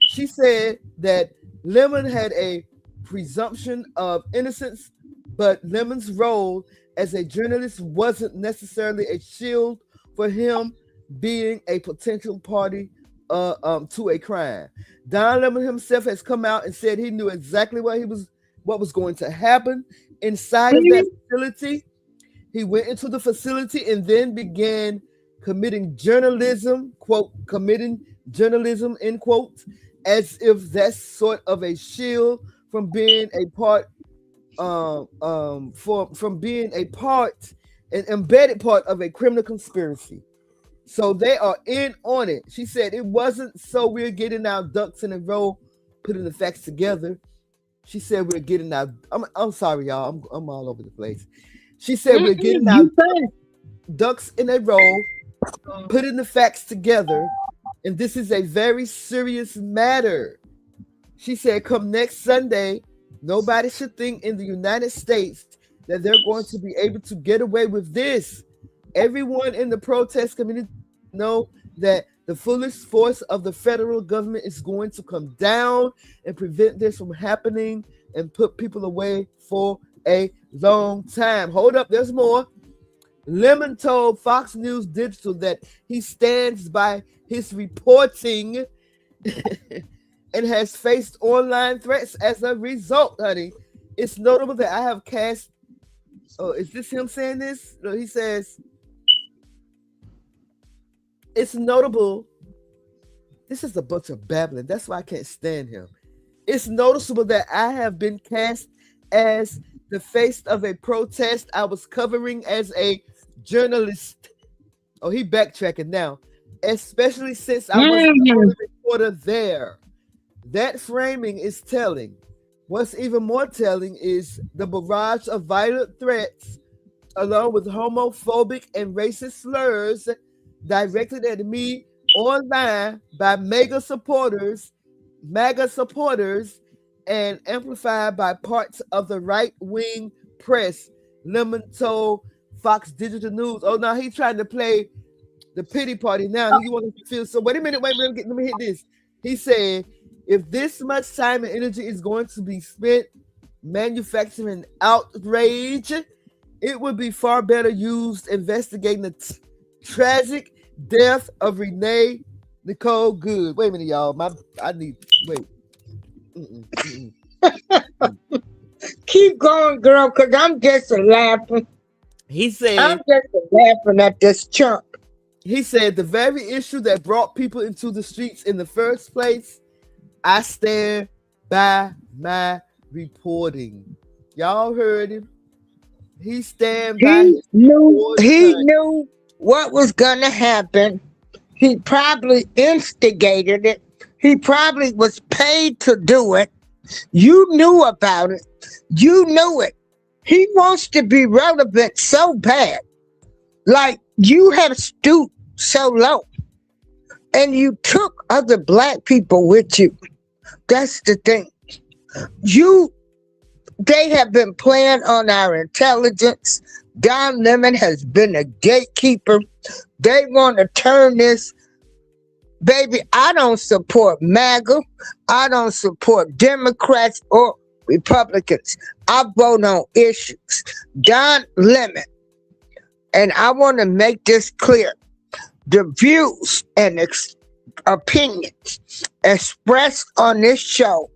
She said that Lemon had a presumption of innocence, but Lemon's role as a journalist wasn't necessarily a shield for him being a potential party to a crime. Don Lemon himself has come out and said he knew exactly what was going to happen inside of that facility. He went into the facility and then began committing journalism, quote, committing journalism, end quote, as if that's sort of a shield from being a part, from being a part, an embedded part of a criminal conspiracy. So they are in on it. She said it wasn't so we're getting our ducks in a row, putting the facts together. She said we're getting our, I'm sorry, y'all, I'm all over the place. She said we're getting our ducks in a row, putting the facts together, and this is a very serious matter. She said, come next Sunday, nobody should think in the United States that they're going to be able to get away with this. Everyone in the protest community know that the fullest force of the federal government is going to come down and prevent this from happening and put people away for a long time. Hold up, there's more. Lemon told Fox News Digital that he stands by his reporting and has faced online threats as a result, honey. It's notable that I have cast Oh, is this him saying this? No, he says, it's notable. This is a bunch of babbling. That's why I can't stand him. It's noticeable that I have been cast as the face of a protest I was covering as a journalist. Oh, he backtracking now. Especially since I was the only reporter there. That framing is telling. What's even more telling is the barrage of violent threats, along with homophobic and racist slurs directed at me online by MAGA supporters, and amplified by parts of the right-wing press. Lemon told Fox Digital News. Oh, now he's trying to play the pity party now. He wants to feel so. Wait a minute. Let me hit this. He said, if this much time and energy is going to be spent manufacturing outrage, it would be far better used investigating the tragic death of Renee Nicole Good. Wait a minute, y'all. Wait. Keep going, girl, because I'm just laughing. He said, I'm just laughing at this chump. He said, the very issue that brought people into the streets in the first place, I stand by my reporting. Y'all heard him. He stand by his reporting. He knew what was going to happen. He probably instigated it. He probably was paid to do it. You knew about it. You knew it. He wants to be relevant so bad. Like, you have stooped so low. And you took other black people with you. That's the thing. They have been playing on our intelligence. Don Lemon has been a gatekeeper. They want to turn this. Baby, I don't support MAGA. I don't support Democrats or Republicans. I vote on issues. Don Lemon, and I want to make this clear, the views and opinions expressed on this show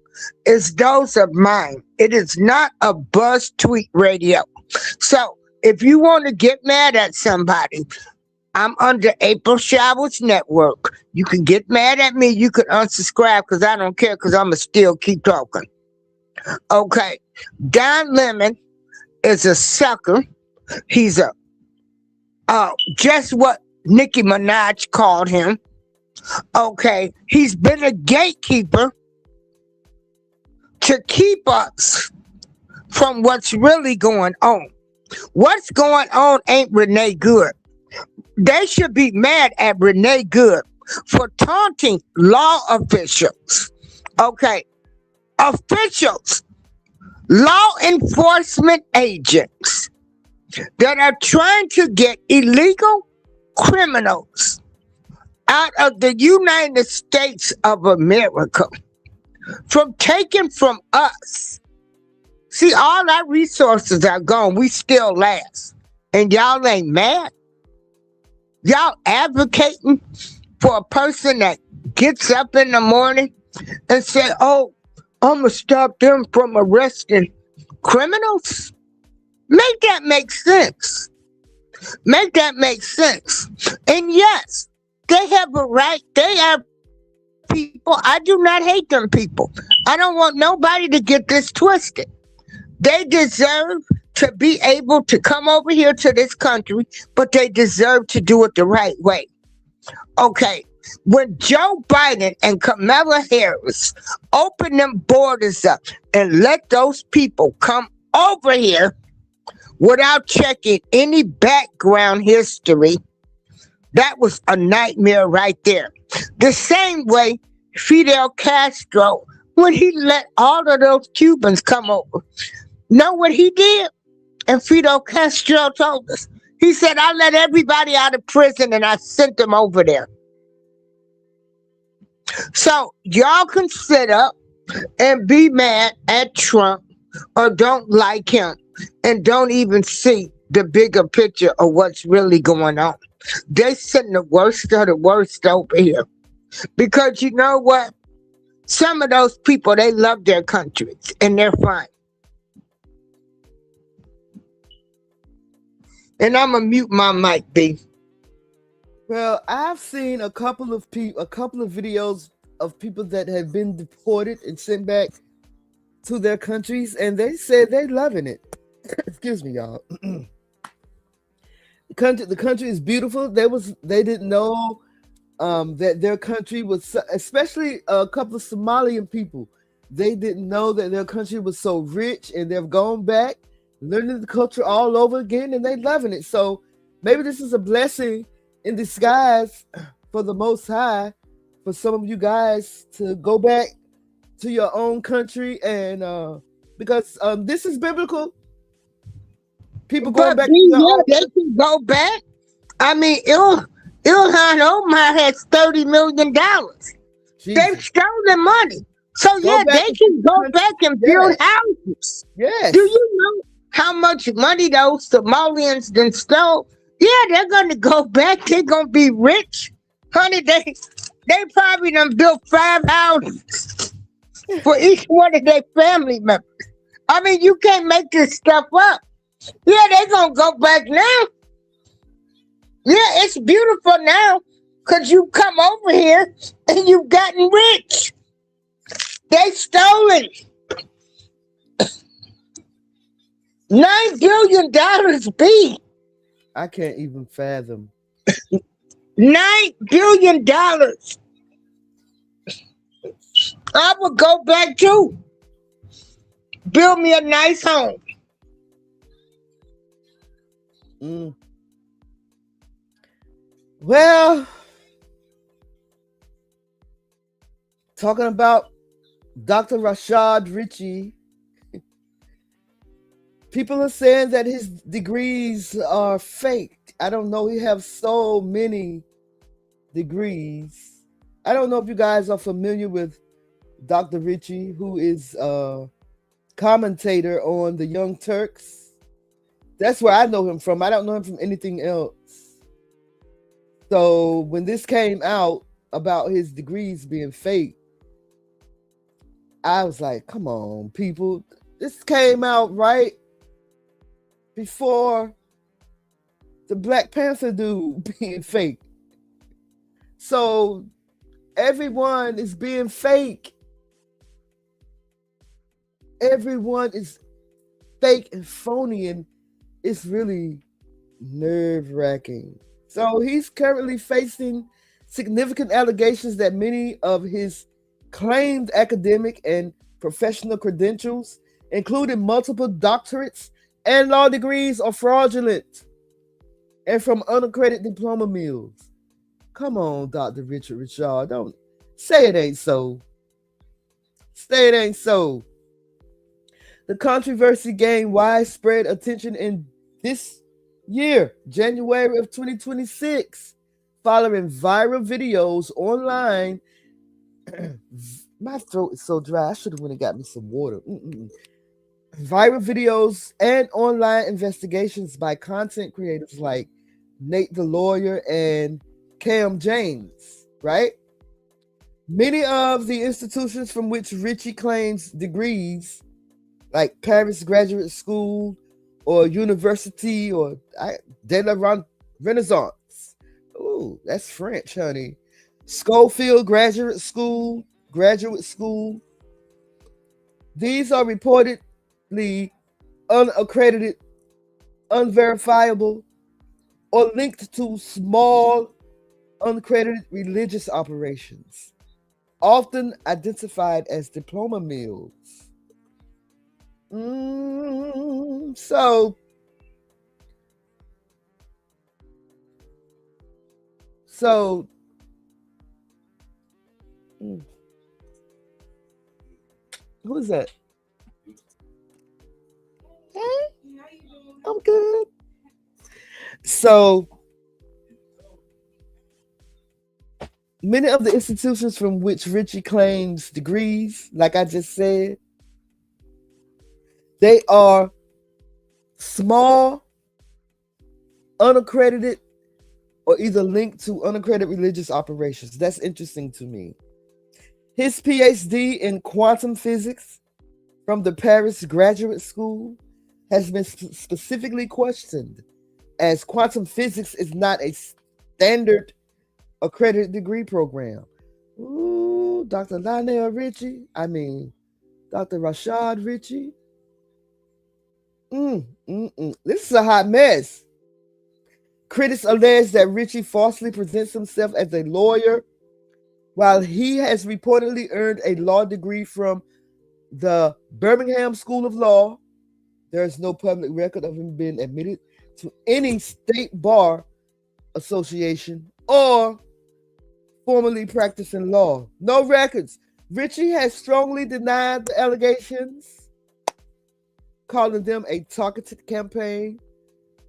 is those of mine. It is not a Buzz tweet radio. So if you want to get mad at somebody, I'm under AprilShowersNetwork. You can get mad at me. You can unsubscribe because I don't care, because I'm going to still keep talking. Okay. Don Lemon is a sucker. He's just what Nicki Minaj called him. Okay. He's been a gatekeeper to keep us from what's really going on. What's going on ain't Renee Good. They should be mad at Renee Good for taunting law officials. Okay. Officials, law enforcement agents that are trying to get illegal criminals out of the United States of America from taking from us. See, all our resources are gone. We still last. And y'all ain't mad. Y'all advocating for a person that gets up in the morning and say, oh, I'm going to stop them from arresting criminals. Make that make sense. Make that make sense. And yes, they have a right. They are people. I do not hate them people. I don't want nobody to get this twisted. They deserve to be able to come over here to this country, but they deserve to do it the right way. Okay, when Joe Biden and Kamala Harris open them borders up and let those people come over here without checking any background history, that was a nightmare right there. The same way Fidel Castro, when he let all of those Cubans come over, know what he did? And Fidel Castro told us. He said, I let everybody out of prison and I sent them over there. So y'all can sit up and be mad at Trump or don't like him and don't even see the bigger picture of what's really going on. They send the worst of the worst over here. Because you know what? Some of those people, they love their countries and they're fine. And I'm gonna mute my mic, B. Well, I've seen a couple of videos of people that have been deported and sent back to their countries, and they said they're loving it. Excuse me, y'all. The country is beautiful. They didn't know that their country was, especially a couple of Somalian people. They didn't know that their country was so rich, and they've gone back, learning the culture all over again, and they're loving it. So maybe this is a blessing in disguise for the Most High, for some of you guys to go back to your own country, and because this is biblical. People going back to their own they can go back. I mean, Ilhan Omar has $30 million. They've stolen money. So they can go back and build houses. Yes. Do you know how much money those Somalians then stole? Yeah, they're gonna go back. They're gonna be rich. Honey, they probably done built 5 houses for each one of their family members. I mean, you can't make this stuff up. Yeah, they're gonna go back now. Yeah, it's beautiful now because you come over here and you've gotten rich. They stolen $9 billion, B. I can't even fathom. $9 billion. I would go back too. Build me a nice home. Well, talking about Dr. Rashad Ritchie, people are saying that his degrees are fake. I don't know. He has so many degrees. I don't know if you guys are familiar with Dr. Ritchie, who is a commentator on the Young Turks. That's where I know him from. I don't know him from anything else. So when this came out about his degrees being fake, I was like, come on, people. This came out right before the Black Panther dude being fake. So everyone is being fake. Everyone is fake and phony, and it's really nerve-wracking. So he's currently facing significant allegations that many of his claimed academic and professional credentials, including multiple doctorates and law degrees, are fraudulent and from unaccredited diploma mills. Come on, Dr. Richard, don't say it ain't so. Say it ain't so. The controversy gained widespread attention in this year, January of 2026, following viral videos online. My throat is so dry. I should have went and got me some water. Viral videos and online investigations by content creators like Nate the Lawyer and Cam James, right? Many of the institutions from which Ritchie claims degrees, like Paris Graduate School or University or de la Renaissance. Ooh, that's French, honey. Schofield Graduate School. These are reportedly unaccredited, unverifiable, or linked to small, uncredited religious operations, often identified as diploma mills. So who is that? Hey, I'm good. So many of the institutions from which Ritchie claims degrees, like I just said, they are small, unaccredited, or either linked to unaccredited religious operations. That's interesting to me. His PhD in quantum physics from the Paris Graduate School has been specifically questioned as quantum physics is not a standard accredited degree program. Ooh, Dr. Lionel Richie. Dr. Rashad Richie. This is a hot mess. Critics allege that Richie falsely presents himself as a lawyer while he has reportedly earned a law degree from the Birmingham School of Law. There is no public record of him being admitted to any state bar association or formally practicing law. No records. Richie has strongly denied the allegations, calling them a targeted campaign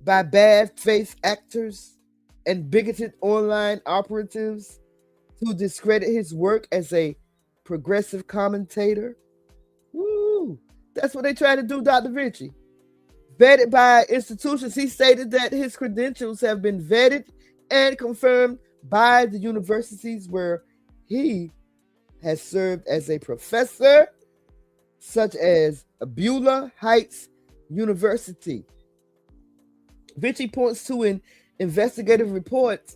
by bad faith actors and bigoted online operatives to discredit his work as a progressive commentator. Woo! That's what they try to do, Dr. Richie. Vetted by institutions, he stated that his credentials have been vetted and confirmed by the universities where he has served as a professor, such as Beulah Heights University. Richie points to an investigative report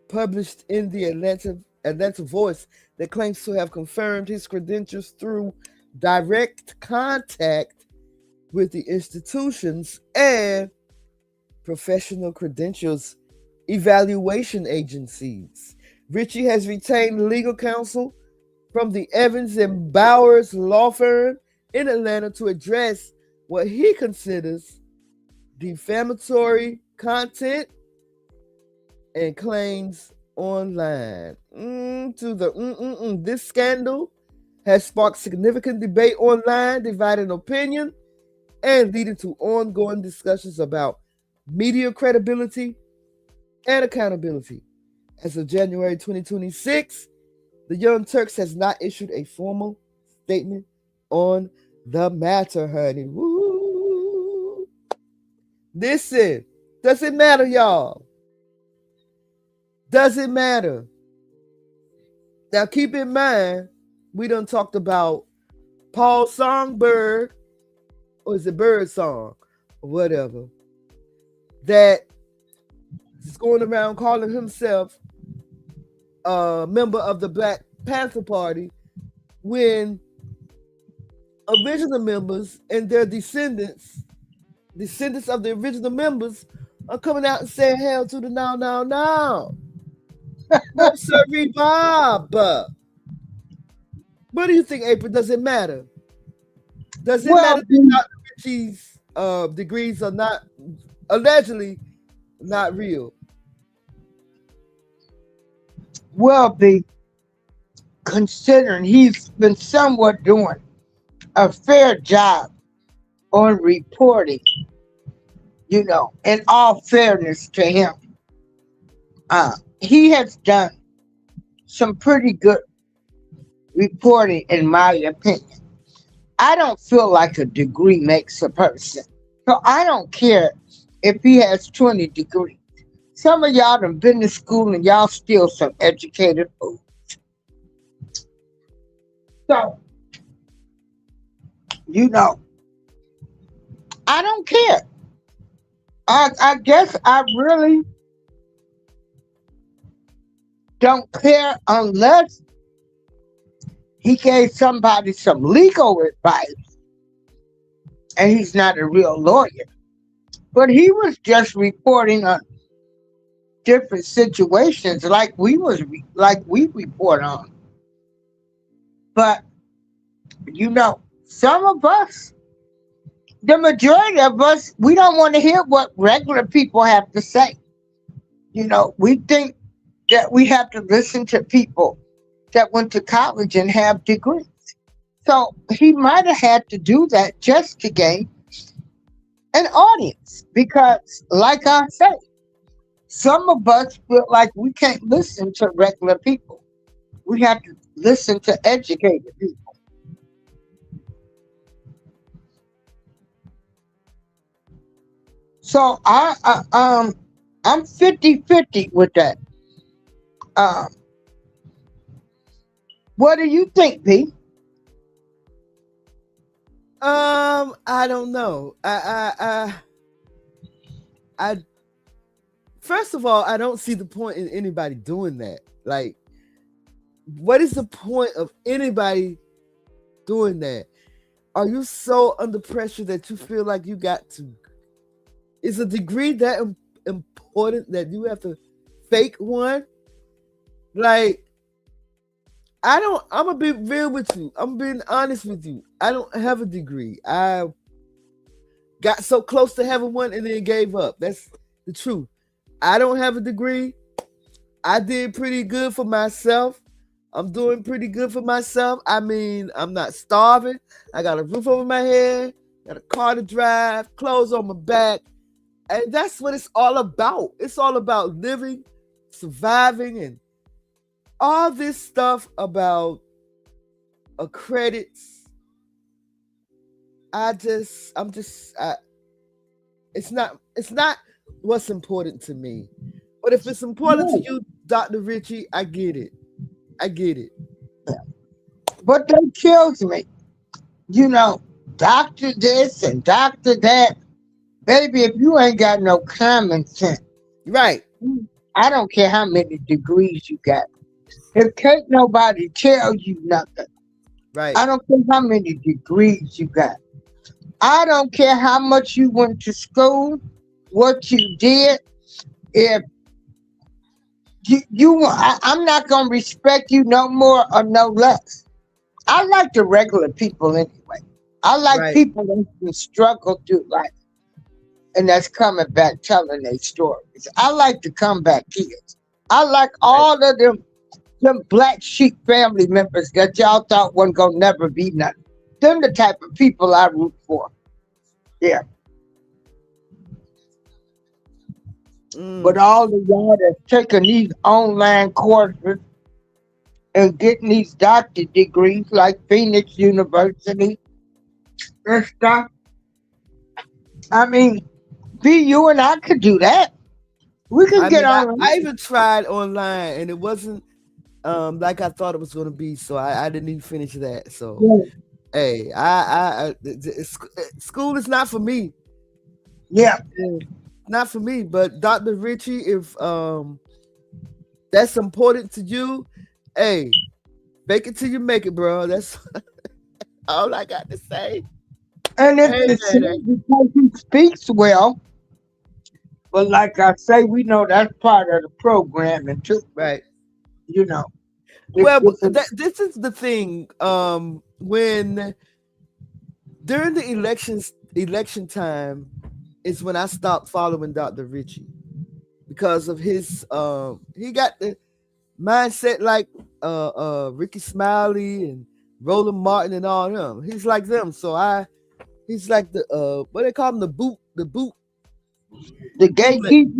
published in the Atlanta Voice that claims to have confirmed his credentials through direct contact with the institutions and professional credentials evaluation agencies. Richie has retained legal counsel from the Evans and Bowers law firm in Atlanta to address what he considers defamatory content and claims online. This scandal has sparked significant debate online, dividing opinion, and leading to ongoing discussions about media credibility and accountability. As of January 2026, the Young Turks has not issued a formal statement on the matter, honey. Woo. Listen, does it matter, y'all? Does it matter? Now, keep in mind, we done talked about Paul Songbird, or is it Bird Song, or whatever, that is going around calling himself a member of the Black Panther Party when original members and their descendants of the original members are coming out and saying hell to the no. No, sorry, Bob. What do you think, April? Does it matter? Does it matter that Dr. Richie's degrees are not allegedly not real? Well, considering he's been somewhat doing a fair job on reporting, in all fairness to him, he has done some pretty good reporting, in my opinion. I don't feel like a degree makes a person. So I don't care if he has 20 degrees. Some of y'all done been to school and y'all still some educated fools. So, I don't care. I guess I really don't care unless he gave somebody some legal advice and he's not a real lawyer. But he was just reporting on different situations like we report on. But some of us, the majority of us, we don't want to hear what regular people have to say. We think that we have to listen to people that went to college and have degrees. So he might have had to do that just to gain an audience. Because, like I say, some of us feel like we can't listen to regular people. We have to listen to educated people. So I'm 50-50 with that. What do you think, P? I don't know. First of all, I don't see the point in anybody doing that. Like, what is the point of anybody doing that? Are you so under pressure that you feel like you got to? Is a degree that important that you have to fake one? Like, I'm gonna be real with you. I'm being honest with you. I don't have a degree. I got so close to having one and then gave up. That's the truth. I don't have a degree. I did pretty good for myself. I'm doing pretty good for myself. I mean, I'm not starving. I got a roof over my head, got a car to drive, clothes on my back. And that's what it's all about. It's all about living, surviving, and all this stuff about credits. It's not what's important to me. But if it's important to you, Dr. Richie, I get it. But that kills me. You know, doctor this and doctor that. Baby, if you ain't got no common sense, right? I don't care how many degrees you got. If can't nobody tell you nothing, right? I don't care how many degrees you got. I don't care how much you went to school, what you did. If I'm not gonna respect you no more or no less. I like the regular people anyway. I like people that can struggle through life. And that's coming back telling their stories. I like the comeback kids. I like all of them black sheep family members that y'all thought wasn't gonna never be nothing. Them the type of people I root for. Yeah. But all of y'all that's taking these online courses and getting these doctorate degrees like Phoenix University and stuff. I mean, you and I could do that. We could get on. I even tried online and it wasn't like I thought it was going to be, so I didn't even finish that. So, hey, school is not for me. Yeah, not for me. But Dr. Richie, if that's important to you, hey, make it till you make it, bro. That's all I got to say. And it's because he speaks well. But like I say, we know that's part of the programming too. Right. You know. Well, this is the thing. When during the election time is when I stopped following Dr. Richie because of his he got the mindset like Ricky Smiley and Roland Martin and all them. He's like them. So he's like the what they call him, the boot the gatekeeper,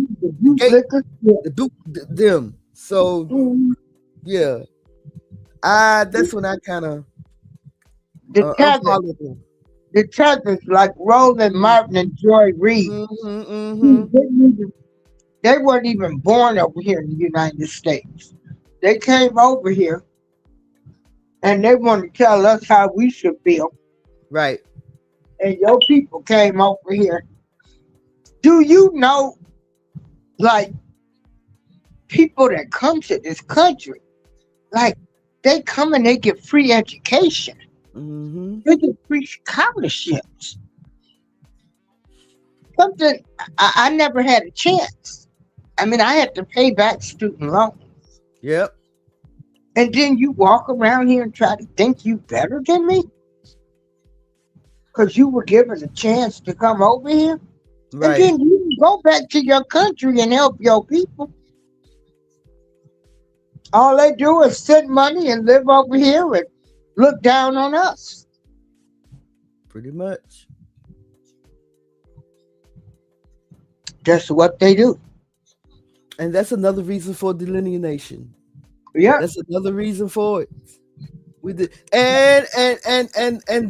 the boot them. So yeah, that's when I kind of the cousins like Roland Martin and Joy Reid. They weren't even born over here in the United States. They came over here and they want to tell us how we should feel. Right. And your people came over here. Do you know, like, people that come to this country, like, they come and they get free education. They get free scholarships. Something I never had a chance. I mean, I had to pay back student loans. Yep. And then you walk around here and try to think you better than me? Because you were given a chance to come over here? Right. And then you can go back to your country and help your people. All they do is send money and live over here and look down on us. Pretty much. That's what they do. And that's another reason for delineation. Yeah. That's another reason for it. We did, and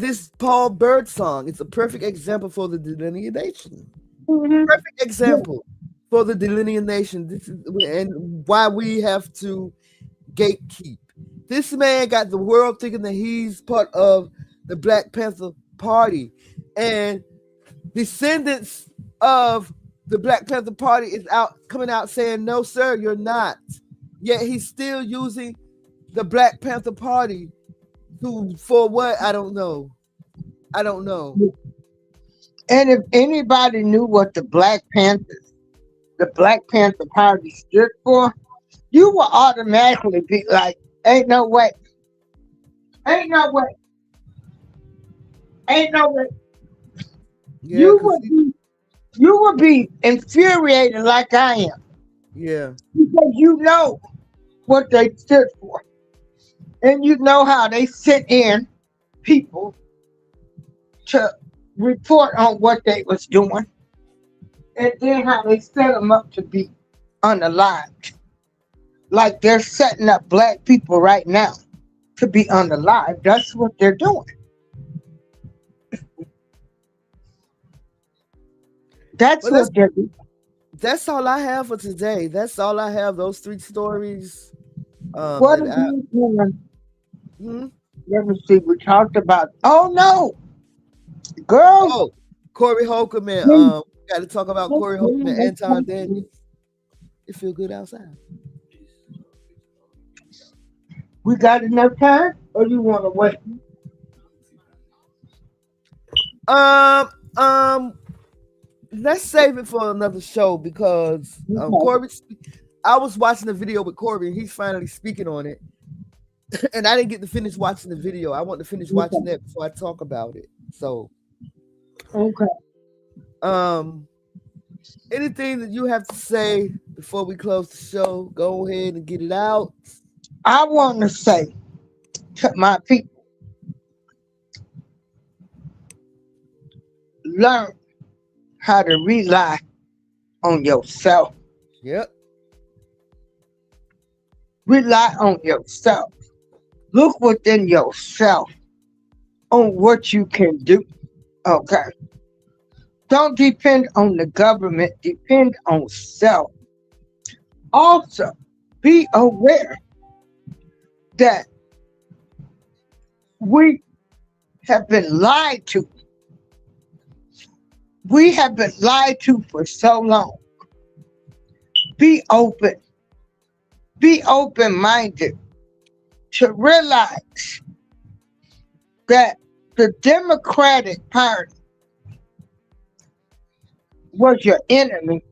this Paul Bird song, it's a perfect example for the delineation. Perfect example for the delineation. This is and why we have to gatekeep. This man got the world thinking that he's part of the Black Panther Party, and descendants of the Black Panther Party is coming out saying, no, sir, you're not. Yet he's still using the Black Panther Party for what? I don't know. And if anybody knew what the Black Panther Party stood for, you will automatically be like, ain't no way. Ain't no way. Ain't no way. Yeah, you would be infuriated like I am. Yeah. Because you know what they stood for. And you know how they sent in people to report on what they was doing. And then how they set them up to be unalived. Like they're setting up black people right now to be unalived. That's what they're doing. That's what they're doing. That's all I have for today. That's all I have. Those 3 stories. What are you doing? Let me see. We talked about. Oh no, girl. Oh, Corey Holcomb and we got to talk about Corey Holcomb and Anton Daniels. It feel good outside. We got enough time, or you want to wait? Let's save it for another show because Corey. I was watching the video with Corey, and he's finally speaking on it. And I didn't get to finish watching the video. I want to finish watching that before I talk about it. So, okay. Anything that you have to say before we close the show? Go ahead and get it out. I want to say to my people, learn how to rely on yourself. Yep. Rely on yourself. Look within yourself on what you can do. Okay. Don't depend on the government. Depend on self. Also, be aware that we have been lied to. We have been lied to for so long. Be open. Be open-minded to realize that the Democratic Party was your enemy.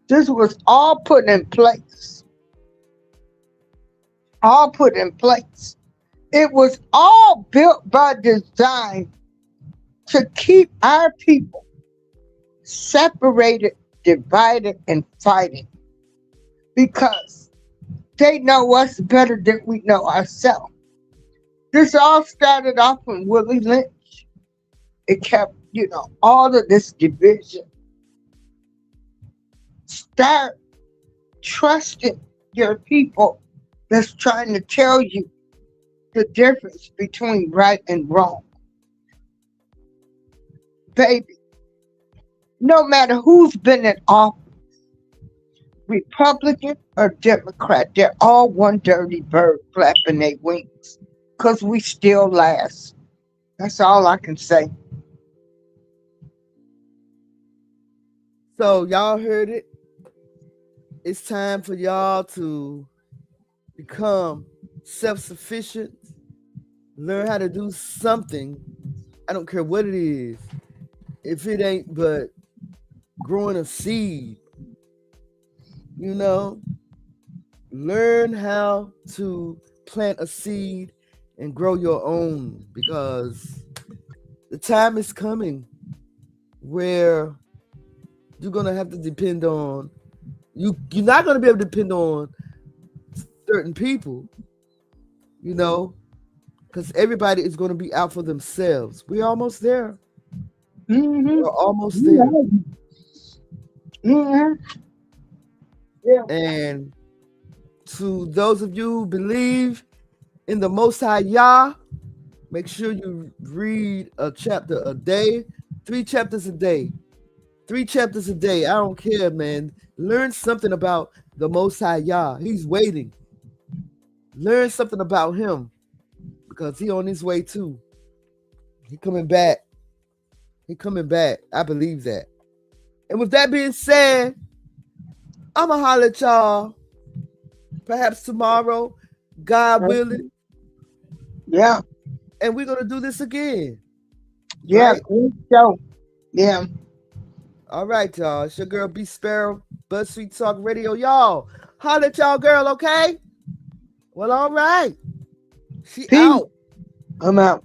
This was all put in place. All put in place. It was all built by design to keep our people separated, divided, and fighting. Because they know us better than we know ourselves. This all started off when Willie Lynch. It kept, all of this division. Start trusting your people that's trying to tell you the difference between right and wrong. Baby, no matter who's been in office, Republican or Democrat, they're all one dirty bird flapping their wings because we still last. That's all I can say. So y'all heard it. It's time for y'all to become self-sufficient, learn how to do something. I don't care what it is. If it ain't but growing a seed, learn how to plant a seed and grow your own, because the time is coming where you're going to have to depend on, you're not going to be able to depend on certain people, because everybody is going to be out for themselves. We're almost there. Mm-hmm. We're almost there. Mm-hmm. Yeah. And to those of you who believe in the Most High Yah, make sure you read a chapter a day, 3 chapters a day. 3 chapters a day. I don't care, man. Learn something about the Most High Yah. He's waiting. Learn something about him, because he on his way too. He coming back. He coming back. I believe that. And with that being said, I'ma holler at y'all perhaps tomorrow, God willing. Yeah. And we're gonna do this again. Yeah, Right? good show. Yeah. All right, y'all. It's your girl B Sparrow, Buzz Sweet Talk Radio. Y'all, holler at y'all, girl, okay? Well, all right. She Peace. out. I'm out.